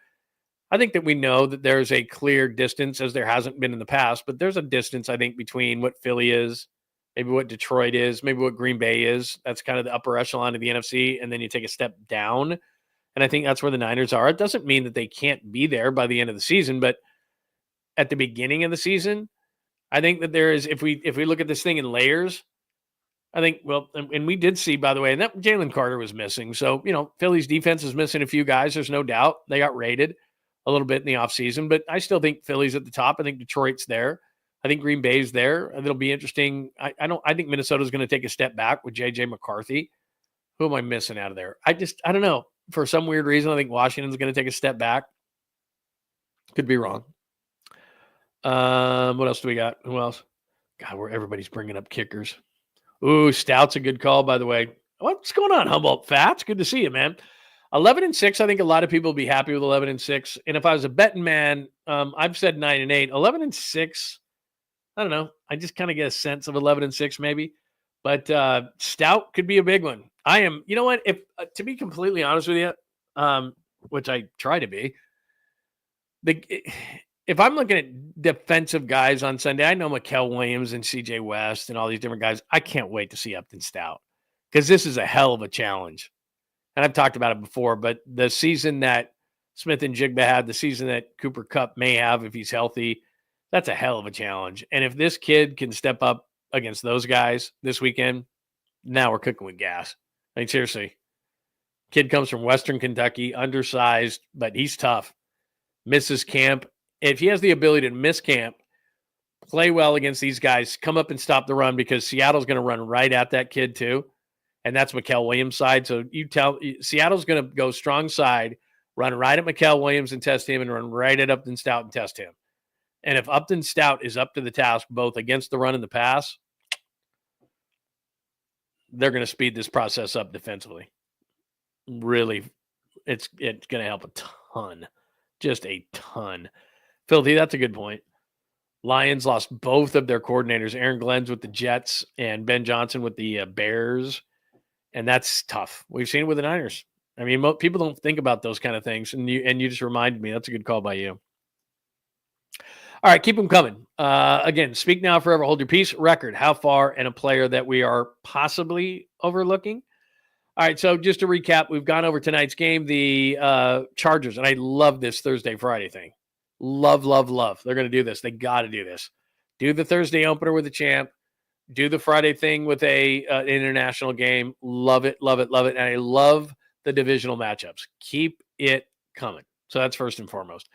I think that we know that there's a clear distance, as there hasn't been in the past, but there's a distance, I think, between what Philly is, maybe what Detroit is, maybe what Green Bay is. That's kind of the upper echelon of the NFC, and then you take a step down, and I think that's where the Niners are. It doesn't mean that they can't be there by the end of the season, but at the beginning of the season, I think that there is, if we look at this thing in layers, I think, and we did see, by the way, and that Jalen Carter was missing. So, Philly's defense is missing a few guys. There's no doubt. They got raided a little bit in the offseason, but I still think Philly's at the top. I think Detroit's there. I think Green Bay's there. It'll be interesting. I think Minnesota's going to take a step back with J.J. McCarthy. Who am I missing out of there? I don't know. For some weird reason, I think Washington's going to take a step back. Could be wrong. What else do we got? Who else? God, where everybody's bringing up kickers. Ooh, Stout's a good call, by the way. What's going on, Humboldt Fats? Good to see you, man. 11-6. I think a lot of people will be happy with 11-6. And if I was a betting man, I've said 9-8. 11-6. I don't know. I just kind of get a sense of 11-6, maybe. But Stout could be a big one. I am. You know what? If to be completely honest with you, which I try to be, if I'm looking at defensive guys on Sunday, I know Mikael Williams and CJ West and all these different guys. I can't wait to see Upton Stout because this is a hell of a challenge. And I've talked about it before, but the season that Smith and Jigba had, the season that Cooper Kupp may have if he's healthy, that's a hell of a challenge. And if this kid can step up against those guys this weekend, now we're cooking with gas. I mean, seriously. Kid comes from Western Kentucky, undersized, but he's tough. Misses camp. If he has the ability to miss camp, play well against these guys, come up and stop the run because Seattle's going to run right at that kid too. And that's Mikael Williams' side. So Seattle's going to go strong side, run right at Mikael Williams and test him, and run right at Upton Stout and test him. And if Upton Stout is up to the task both against the run and the pass, they're going to speed this process up defensively. Really, it's going to help a ton. Just a ton. Filthy, that's a good point. Lions lost both of their coordinators, Aaron Glenn's with the Jets and Ben Johnson with the Bears. And that's tough. We've seen it with the Niners. I mean, people don't think about those kind of things. And you just reminded me. That's a good call by you. All right, keep them coming. Again, speak now, forever hold your peace. Record, how far, and a player that we are possibly overlooking. All right, so just to recap, we've gone over tonight's game, the Chargers, and I love this Thursday-Friday thing. Love, love, love. They're going to do this. They got to do this. Do the Thursday opener with the champ. Do the Friday thing with an international game. Love it, love it, love it. And I love the divisional matchups. Keep it coming. So that's first and foremost.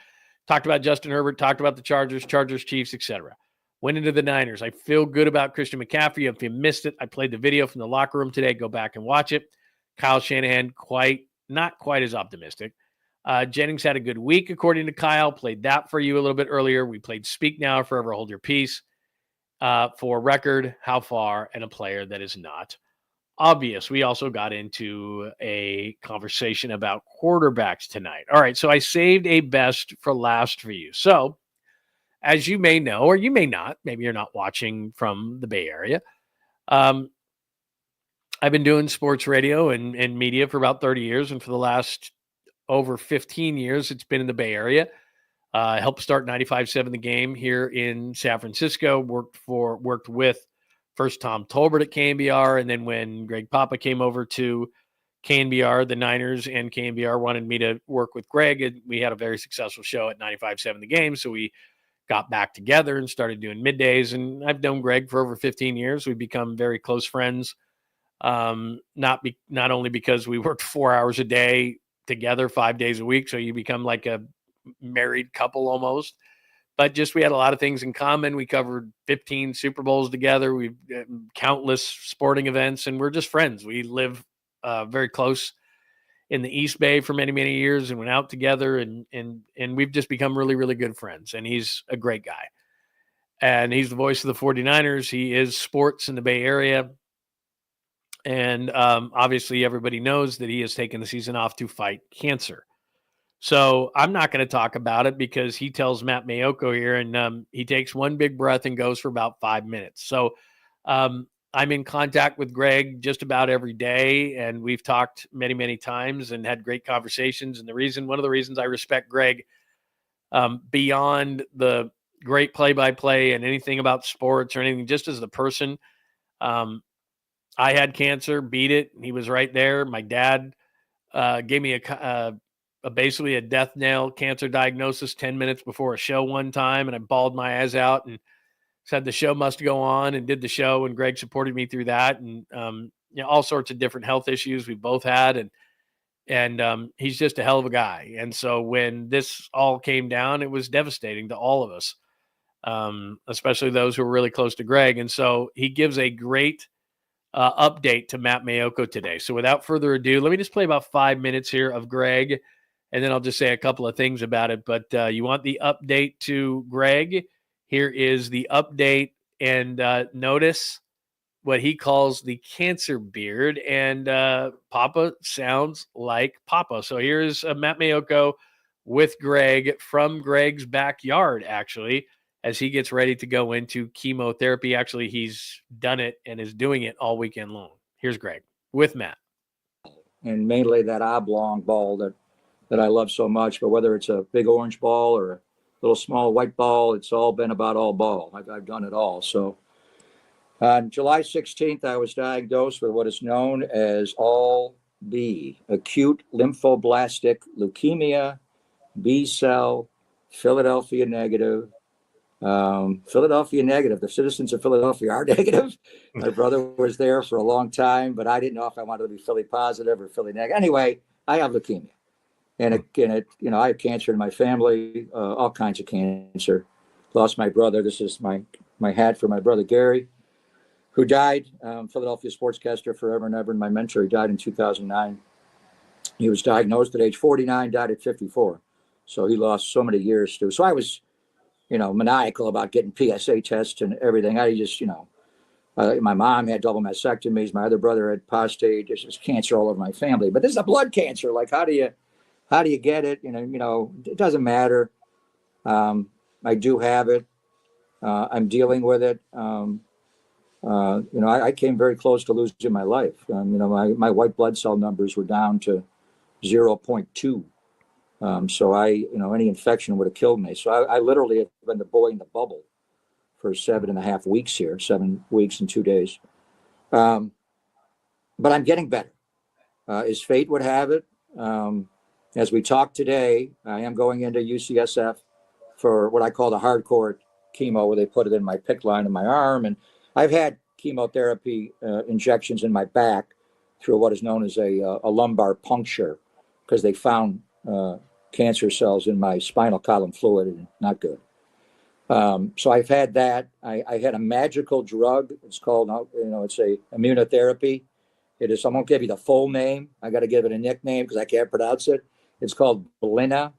Talked about Justin Herbert, talked about the Chargers, Chiefs, etc. Went into the Niners. I feel good about Christian McCaffrey. If you missed it, I played the video from the locker room today. Go back and watch it. Kyle Shanahan, not quite as optimistic. Jennings had a good week, according to Kyle. Played that for you a little bit earlier. We played Speak Now, Forever Hold Your Peace for record, how far, and a player that is not obvious. We also got into a conversation about quarterbacks tonight. All right, so I saved a best for last for you. So, as you may know, or you may not, maybe you're not watching from the Bay Area, I've been doing sports radio and media for about 30 years, and for the last over 15 years, it's been in the Bay Area. I helped start 95.7 The Game here in San Francisco, worked with first Tom Tolbert at KNBR, and then when Greg Papa came over to KNBR, the Niners and KNBR wanted me to work with Greg, and we had a very successful show at 95.7 The Game, so we got back together and started doing middays, and I've known Greg for over 15 years. We've become very close friends, not only because we worked 4 hours a day together 5 days a week, so you become like a married couple almost, but just we had a lot of things in common. We covered 15 Super Bowls together. We've countless sporting events, and we're just friends. We live very close in the East Bay for many, many years and went out together, and we've just become really, really good friends. And he's a great guy. And he's the voice of the 49ers. He is sports in the Bay Area. And obviously everybody knows that he has taken the season off to fight cancer. So I'm not going to talk about it because he tells Matt Mayoko here, and he takes one big breath and goes for about 5 minutes. So I'm in contact with Greg just about every day, and we've talked many, many times and had great conversations. And one of the reasons I respect Greg beyond the great play-by-play and anything about sports or anything, just as the person, I had cancer, beat it. He was right there. My dad gave me basically a death knell cancer diagnosis 10 minutes before a show one time, and I bawled my eyes out and said the show must go on, and did the show, and Greg supported me through that, and all sorts of different health issues we both had, and he's just a hell of a guy. And so when this all came down, it was devastating to all of us, especially those who were really close to Greg. And so he gives a great update to Matt Mayoko today. So without further ado, let me just play about 5 minutes here of Greg, and then I'll just say a couple of things about it. But you want the update to Greg? Here is the update and notice what he calls the cancer beard. And Papa sounds like Papa. So here's Matt Mayoko with Greg from Greg's backyard, actually, as he gets ready to go into chemotherapy. Actually, he's done it and is doing it all weekend long. Here's Greg with Matt. And mainly that oblong ball that I love so much. But whether it's a big orange ball or a little small white ball, it's all been about all ball. I've done it all. So on July 16th, I was diagnosed with what is known as all B, acute lymphoblastic leukemia, B cell, Philadelphia negative. Philadelphia negative. The citizens of Philadelphia are negative. My brother was there for a long time, but I didn't know if I wanted to be Philly positive or Philly negative. Anyway, I have leukemia, and I have cancer in my family, all kinds of cancer. Lost my brother. This is my hat for my brother Gary, who died. Philadelphia sportscaster forever and ever, and my mentor. He died in 2009. He was diagnosed at age 49, died at 54. So he lost so many years too. So I was, maniacal about getting PSA tests and everything. I just, my mom had double mastectomies. My other brother had prostate. There's just cancer all over my family. But this is a blood cancer. Like, how do you get it? It doesn't matter. I do have it. I'm dealing with it. I came very close to losing my life. My white blood cell numbers were down to 0.2. So any infection would have killed me. So I literally have been the boy in the bubble for 7.5 weeks here, 7 weeks and 2 days. But I'm getting better. As fate would have it, as we talk today, I am going into UCSF for what I call the hardcore chemo, where they put it in my PICC line in my arm. And I've had chemotherapy injections in my back through what is known as a lumbar puncture, because they found cancer cells in my spinal column fluid, and not good. So I've had that. I had a magical drug. It's called, it's a immunotherapy. It is, I won't give you the full name. I got to give it a nickname because I can't pronounce it. It's called Blina.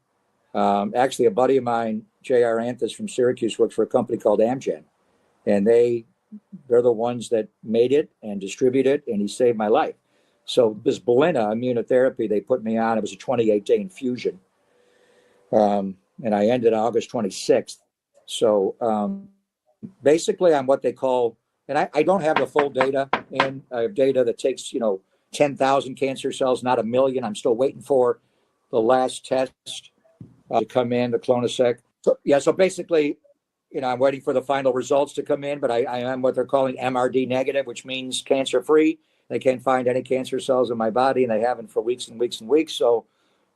Actually, a buddy of mine, J.R. Anthus from Syracuse, works for a company called Amgen. And they're the ones that made it and distribute it, and he saved my life. So this Blina immunotherapy they put me on, it was a 28-day infusion. And I ended August 26th. So basically I'm what they call, and I don't have the full data in. I have data that takes, 10,000 cancer cells, not 1 million. I'm still waiting for the last test to come in, the clonoSEC. So basically, I'm waiting for the final results to come in, but I am what they're calling MRD negative, which means cancer-free. They can't find any cancer cells in my body, and they haven't for weeks and weeks and weeks. So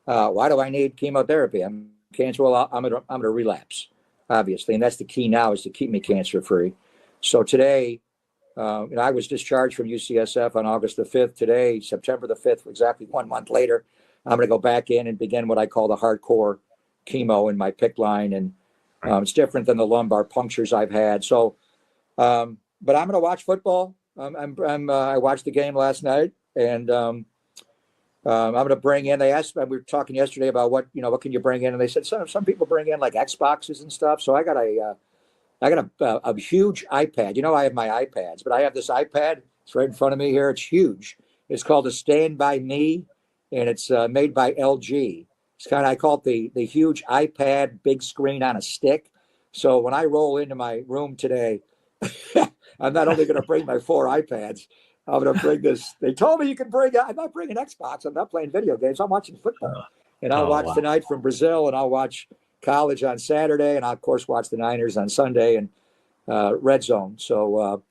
why do I need chemotherapy? I'm cancer. Well, I'm gonna relapse, obviously, and that's the key now, is to keep me cancer-free. So today, I was discharged from UCSF on August the 5th. Today, September the 5th, exactly 1 month later, I'm going to go back in and begin what I call the hardcore chemo in my PICC line, and it's different than the lumbar punctures I've had. So, but I'm going to watch football. I watched the game last night, and I'm going to bring in. They asked. We were talking yesterday about what can you bring in, and they said some people bring in like Xboxes and stuff. So I got a huge iPad. I have my iPads, but I have this iPad. It's right in front of me here. It's huge. It's called a Stand By Me, and it's made by LG. It's I call it the huge iPad, big screen on a stick. So when I roll into my room today, I'm not only going to bring my 4 iPads, I'm going to bring this. They told me you can bring. I'm not bringing Xbox. I'm not playing video games. I'm watching football, and I'll watch tonight from Brazil, and I'll watch college on Saturday, and I'll of course watch the Niners on Sunday, and Red Zone. So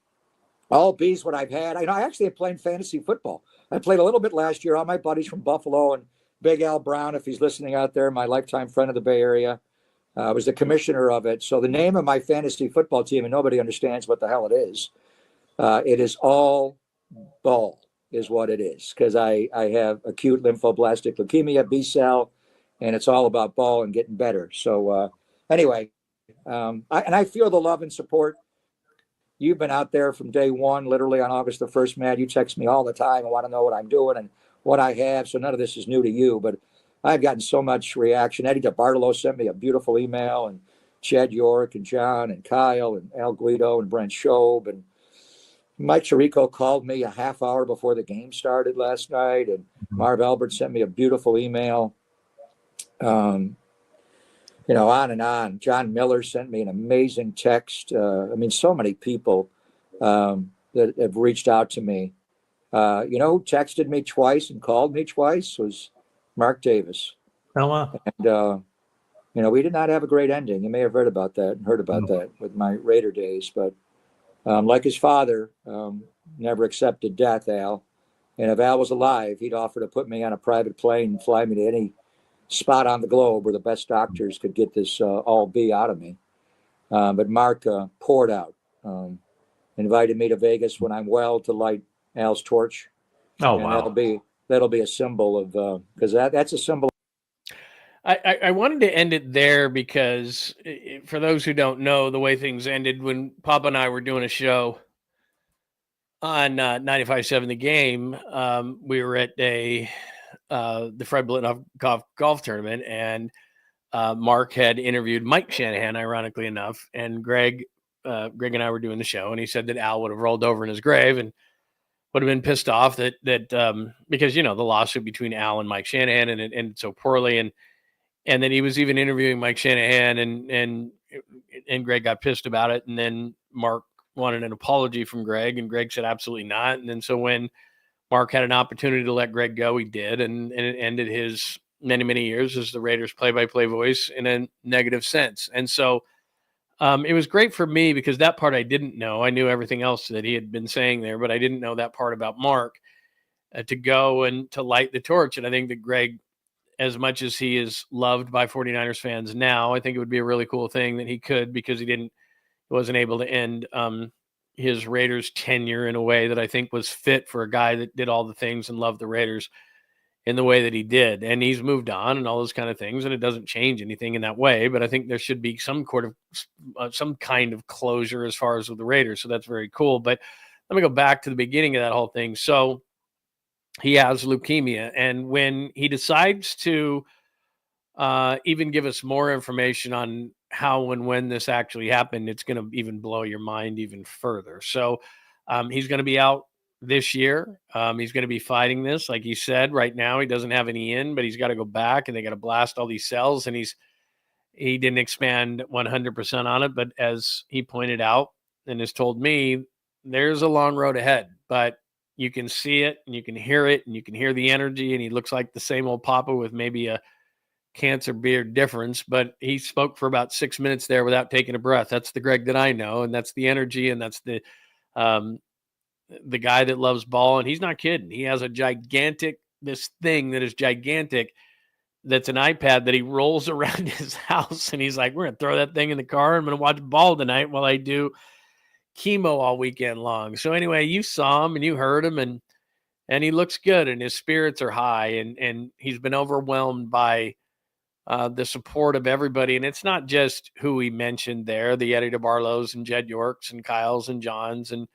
all B's what I've had. I actually have played fantasy football. I played a little bit last year. All my buddies from Buffalo and Big Al Brown, if he's listening out there, my lifetime friend of the Bay Area, was the commissioner of it. So the name of my fantasy football team, and nobody understands what the hell it is all ball is what it is, because I have acute lymphoblastic leukemia, B cell, and it's all about ball and getting better. So anyway, I feel the love and support. You've been out there from day one, literally on August the 1st, Matt. You text me all the time and want to know what I'm doing and what I have. So none of this is new to you, but I've gotten so much reaction. Eddie DeBartolo sent me a beautiful email, and Jed York and John and Kyle and Al Guido and Brent Schob. And Mike Tirico called me a half hour before the game started last night. And Marv Albert sent me a beautiful email. On and on. John Miller sent me an amazing text. So many people that have reached out to me. Who texted me twice and called me twice was Mark Davis. Oh, wow. And, we did not have a great ending. You may have heard about that with my Raider days. But like his father, never accepted death, Al. And if Al was alive, he'd offer to put me on a private plane and fly me to any spot on the globe where the best doctors could get this all B out of me. But Mark poured out, invited me to Vegas when I'm well to light Al's torch. Oh, and wow. That'll be a symbol of, because that's a symbol. I wanted to end it there because for those who don't know, the way things ended when Papa and I were doing a show on 95.7 The Game, we were at the Fred Blitnoff golf tournament, and Mark had interviewed Mike Shanahan, ironically enough, and Greg and I were doing the show, and he said that Al would have rolled over in his grave and would have been pissed off that because the lawsuit between Al and Mike Shanahan and it ended so poorly, and then he was even interviewing Mike Shanahan, and Greg got pissed about it, and then Mark wanted an apology from Greg, and Greg said absolutely not, and then so when Mark had an opportunity to let Greg go, he did, and it ended his many years as the Raiders play-by-play voice in a negative sense. And so it was great for me because that part I didn't know. I knew everything else that he had been saying there, but I didn't know that part about Mark to go and to light the torch. And I think that Greg, as much as he is loved by 49ers fans now, I think it would be a really cool thing that he could, because he wasn't able to end his Raiders tenure in a way that I think was fit for a guy that did all the things and loved the Raiders in the way that he did. And he's moved on and all those kind of things, and it doesn't change anything in that way. But I think there should be some kind of closure as far as with the Raiders. So that's very cool. But let me go back to the beginning of that whole thing. So he has leukemia, and when he decides to even give us more information on how and when this actually happened, it's going to even blow your mind even further. So he's going to be out this year. He's going to be fighting this. Like he said, right now he doesn't have any in, but he's got to go back and they got to blast all these cells, and he didn't expand 100% on it. But as he pointed out and has told me, there's a long road ahead, but you can see it and you can hear it and you can hear the energy, and he looks like the same old Papa with maybe a cancer beard difference, but he spoke for about 6 minutes there without taking a breath. That's the Greg that I know, and that's the energy, and that's the guy that loves ball, and he's not kidding. He has this thing that is gigantic, that's an iPad that he rolls around his house, and he's like, we're going to throw that thing in the car. I'm going to watch ball tonight while I do chemo all weekend long. So anyway, you saw him and you heard him, and he looks good, and his spirits are high, and he's been overwhelmed by the support of everybody. And it's not just who he mentioned there, the Eddie DeBarlos and Jed Yorks and Kyles and Johns and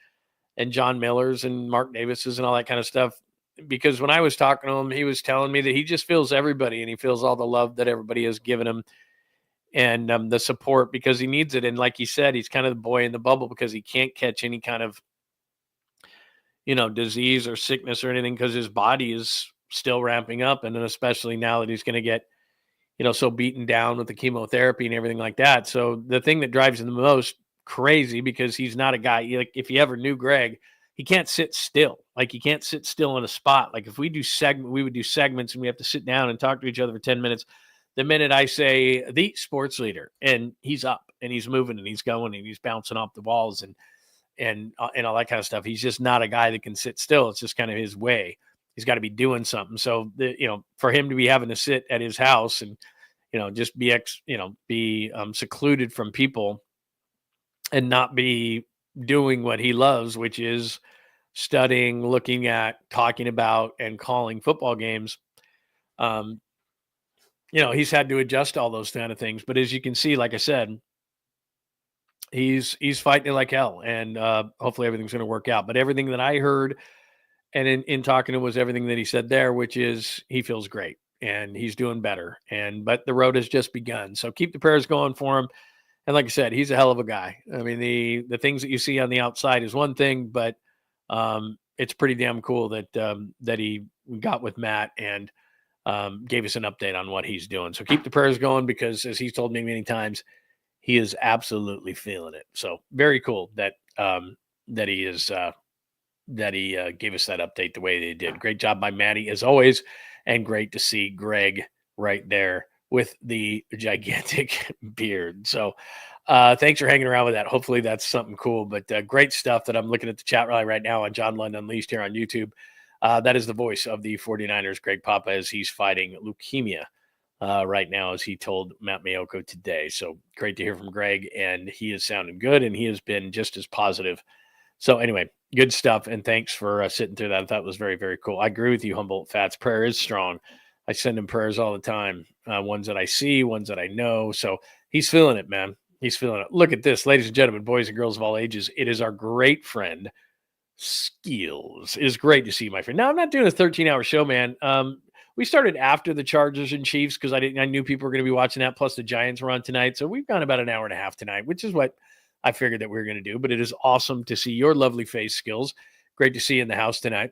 John Millers and Mark Davises and all that kind of stuff. Because when I was talking to him, he was telling me that he just feels everybody, and he feels all the love that everybody has given him, and the support, because he needs it. And like he said, he's kind of the boy in the bubble because he can't catch any kind of, disease or sickness or anything, because his body is still ramping up. And then especially now that he's going to get, so beaten down with the chemotherapy and everything like that. So the thing that drives him the most crazy, because he's not a guy, like if you ever knew Greg, he can't sit still. Like he can't sit still in a spot. Like if we would do segments and we have to sit down and talk to each other for 10 minutes. The minute I say the sports leader, and he's up and he's moving and he's going and he's bouncing off the walls and all that kind of stuff. He's just not a guy that can sit still. It's just kind of his way. He's got to be doing something. So for him to be having to sit at his house and, just be secluded from people and not be doing what he loves, which is studying, looking at, talking about, and calling football games. He's had to adjust all those kind of things. But as you can see, like I said, he's fighting it like hell, and hopefully everything's going to work out. But everything that I heard and in talking to him was everything that he said there, which is he feels great and he's doing better. But the road has just begun. So keep the prayers going for him. And like I said, he's a hell of a guy. I mean, the things that you see on the outside is one thing, but it's pretty damn cool that he got with Matt and gave us an update on what he's doing. So keep the prayers going, because as he's told me many times, he is absolutely feeling it. So very cool that he is that he gave us that update the way they did. Great job by Maddie as always, and great to see Greg right there with the gigantic beard. So thanks for hanging around with that. Hopefully that's something cool, but great stuff that I'm looking at the chat rally right now on John Lund Unleashed here on YouTube. That is the voice of the 49ers, Greg Papa, as he's fighting leukemia right now, as he told Matt Mayoko today. So great to hear from Greg, and he is sounding good, and he has been just as positive. So anyway, good stuff, and thanks for sitting through that. I thought it was very, very cool. I agree with you, Humboldt Fats. Prayer is strong. I send him prayers all the time, ones that I see, ones that I know. So he's feeling it, man. He's feeling it. Look at this, ladies and gentlemen, boys and girls of all ages. It is our great friend, Skills. It is great to see you, my friend. Now, I'm not doing a 13-hour show, man. We started after the Chargers and Chiefs because I knew people were going to be watching that. Plus, the Giants were on tonight. So we've gone about an hour and a half tonight, which is what I figured that we were going to do. But it is awesome to see your lovely face, Skills. Great to see you in the house tonight.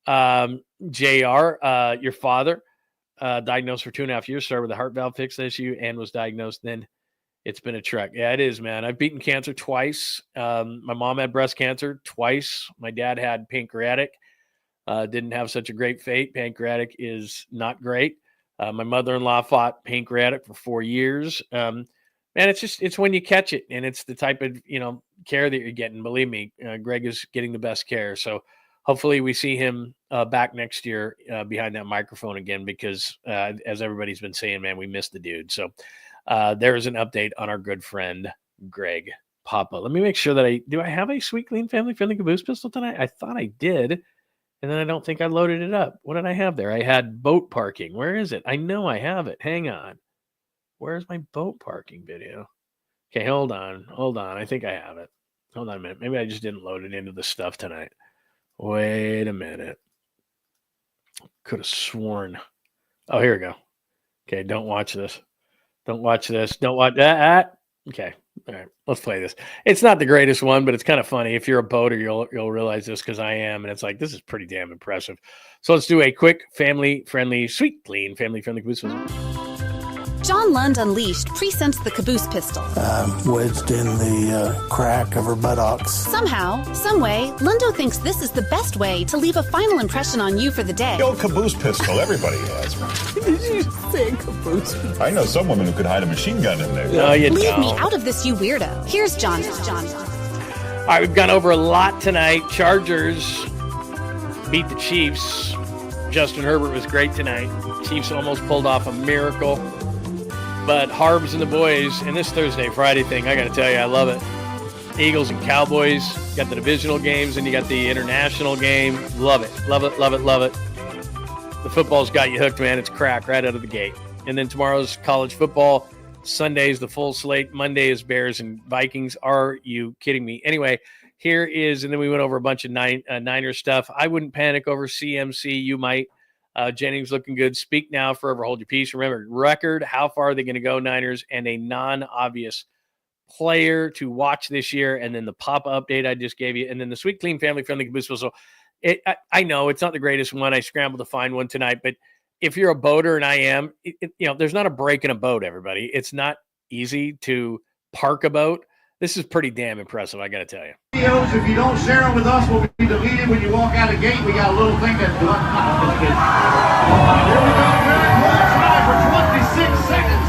JR, your father, diagnosed for 2.5 years, started with a heart valve fix issue and was diagnosed. Then it's been a trek. Yeah, it is, man. I've beaten cancer twice. My mom had breast cancer twice. My dad had pancreatic. Didn't have such a great fate. Pancreatic is not great. My mother-in-law fought pancreatic for 4 years. Man, it's when you catch it, and it's the type of, care that you're getting. Believe me, Greg is getting the best care. So hopefully we see him back next year behind that microphone again, because as everybody's been saying, man, we missed the dude. So there is an update on our good friend, Greg Papa. Let me make sure that do I have a Sweet Clean Family Friendly Caboose pistol tonight? I thought I did. And then I don't think I loaded it up. What did I have there? I had boat parking. Where is it? I know I have it. Hang on. Where's my boat parking video? Okay, hold on. I think I have it. Hold on a minute. Maybe I just didn't load it into the stuff tonight. Wait a minute. Could have sworn. Oh, here we go. Okay, don't watch this. Don't watch that. Okay. All right, let's play this. It's not the greatest one, but it's kind of funny. If you're a boater, you'll realize this, because I am, and it's like, this is pretty damn impressive. So let's do a quick family-friendly, sweet, clean, family-friendly caboose pistol. John Lund Unleashed presents the caboose pistol. Wedged in the crack of her buttocks. Somehow, someway, Lundo thinks this is the best way to leave a final impression on you for the day. The old caboose pistol, everybody has one. Did you say caboose pistol? I know some women who could hide a machine gun in there. No, you Leave don't. me out of this, you weirdo. Here's John. All right, we've gone over a lot tonight. Chargers beat the Chiefs. Justin Herbert was great tonight. Chiefs almost pulled off a miracle. But Harbs and the boys, and this Thursday-Friday thing, I got to tell you, I love it. Eagles and Cowboys, got the divisional games, and you got the international game. Love it. The football's got you hooked, man. It's crack right out of the gate. And then tomorrow's college football. Sunday's the full slate. Monday is Bears and Vikings. Are you kidding me? Anyway, here is, and then we went over a bunch of Niners stuff. I wouldn't panic over CMC. You might. Jennings looking good. Speak now, forever hold your peace. Remember, record, how far are they going to go, Niners, and a non-obvious player to watch this year, and then the pop update I just gave you, and then the Sweet Clean Family Friendly Caboose Pistol. I know it's not the greatest one. I scrambled to find one tonight, but if you're a boater, and I am, there's not a break in a boat, everybody. It's not easy to park a boat. This is pretty damn impressive, I got to tell you. Videos, if you don't share them with us, will be deleted when you walk out of the gate. We got a little thing that... Here we go, Derek Moore trying for 26 seconds.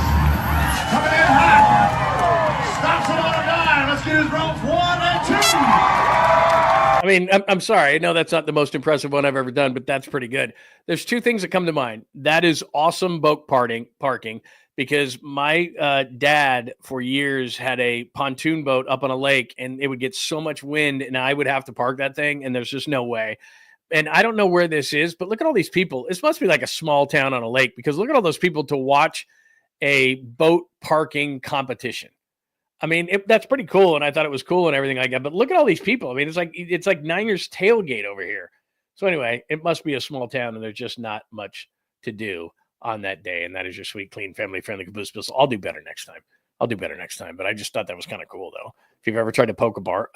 Coming in hot. Stops it on a dime. Let's get his ropes 1 and 2. I mean, I'm sorry. I know that's not the most impressive one I've ever done, but that's pretty good. There's two things that come to mind. That is awesome boat parking. Because my dad for years had a pontoon boat up on a lake, and it would get so much wind, and I would have to park that thing, and there's just no way. And I don't know where this is, but look at all these people. This must be like a small town on a lake, because look at all those people to watch a boat parking competition. I mean, that's pretty cool, and I thought it was cool and everything like that. But look at all these people. I mean, it's like Niners tailgate over here. So anyway, it must be a small town, and there's just not much to do on that day, and that is your Sweet Clean Family Friendly Caboose Pistol. I'll do better next time. I'll do better next time. But I just thought that was kind of cool, though. If you've ever tried to poke apart,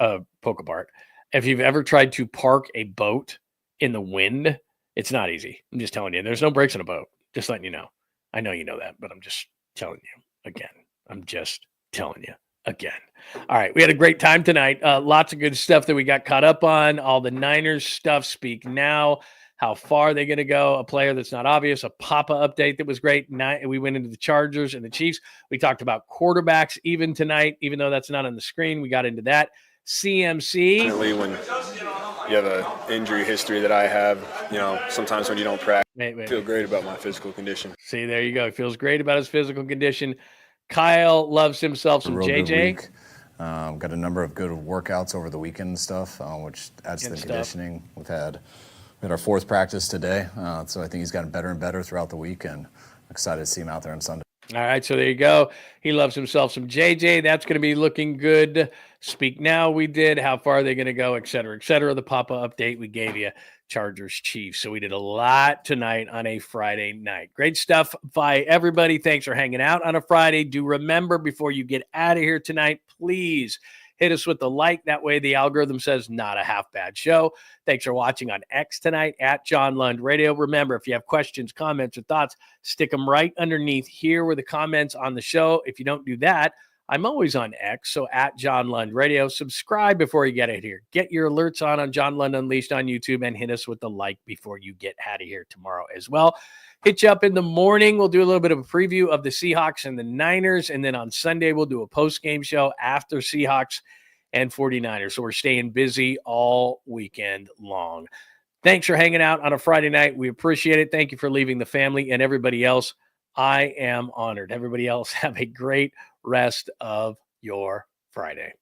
if you've ever tried to park a boat in the wind, it's not easy. I'm just telling you. There's no brakes on a boat. Just letting you know. I know you know that, but I'm just telling you again. I'm just telling you again. All right. We had a great time tonight. Lots of good stuff that we got caught up on. All the Niners stuff. Speak now. How far are they going to go? A player that's not obvious. A Papa update that was great. We went into the Chargers and the Chiefs. We talked about quarterbacks even tonight, even though that's not on the screen. We got into that. CMC. When you have an injury history that I have, sometimes when you don't practice, I feel great about my physical condition. See, there you go. He feels great about his physical condition. Kyle loves himself some JJ. Got a number of good workouts over the weekend and stuff, which adds to the conditioning. We had our fourth practice today, so I think he's gotten better and better throughout the week, and excited to see him out there on Sunday. All right, so there you go. He loves himself some JJ. That's going to be looking good. Speak now. We did. How far are they going to go, et cetera, et cetera. The Papa update we gave you. Chargers, Chiefs. So we did a lot tonight on a Friday night. Great stuff by everybody. Thanks for hanging out on a Friday. Do remember, before you get out of here tonight, please hit us with the like. That way the algorithm says not a half bad show. Thanks for watching on X tonight at John Lund Radio. Remember, if you have questions, comments, or thoughts, stick them right underneath here where the comments on the show. If you don't do that, I'm always on X, so at John Lund Radio. Subscribe before you get out of here. Get your alerts on John Lund Unleashed on YouTube, and hit us with the like before you get out of here tomorrow as well. Hit you up in the morning. We'll do a little bit of a preview of the Seahawks and the Niners, and then on Sunday we'll do a post-game show after Seahawks and 49ers. So we're staying busy all weekend long. Thanks for hanging out on a Friday night. We appreciate it. Thank you for leaving the family and everybody else. I am honored. Everybody else, have a great rest of your Friday.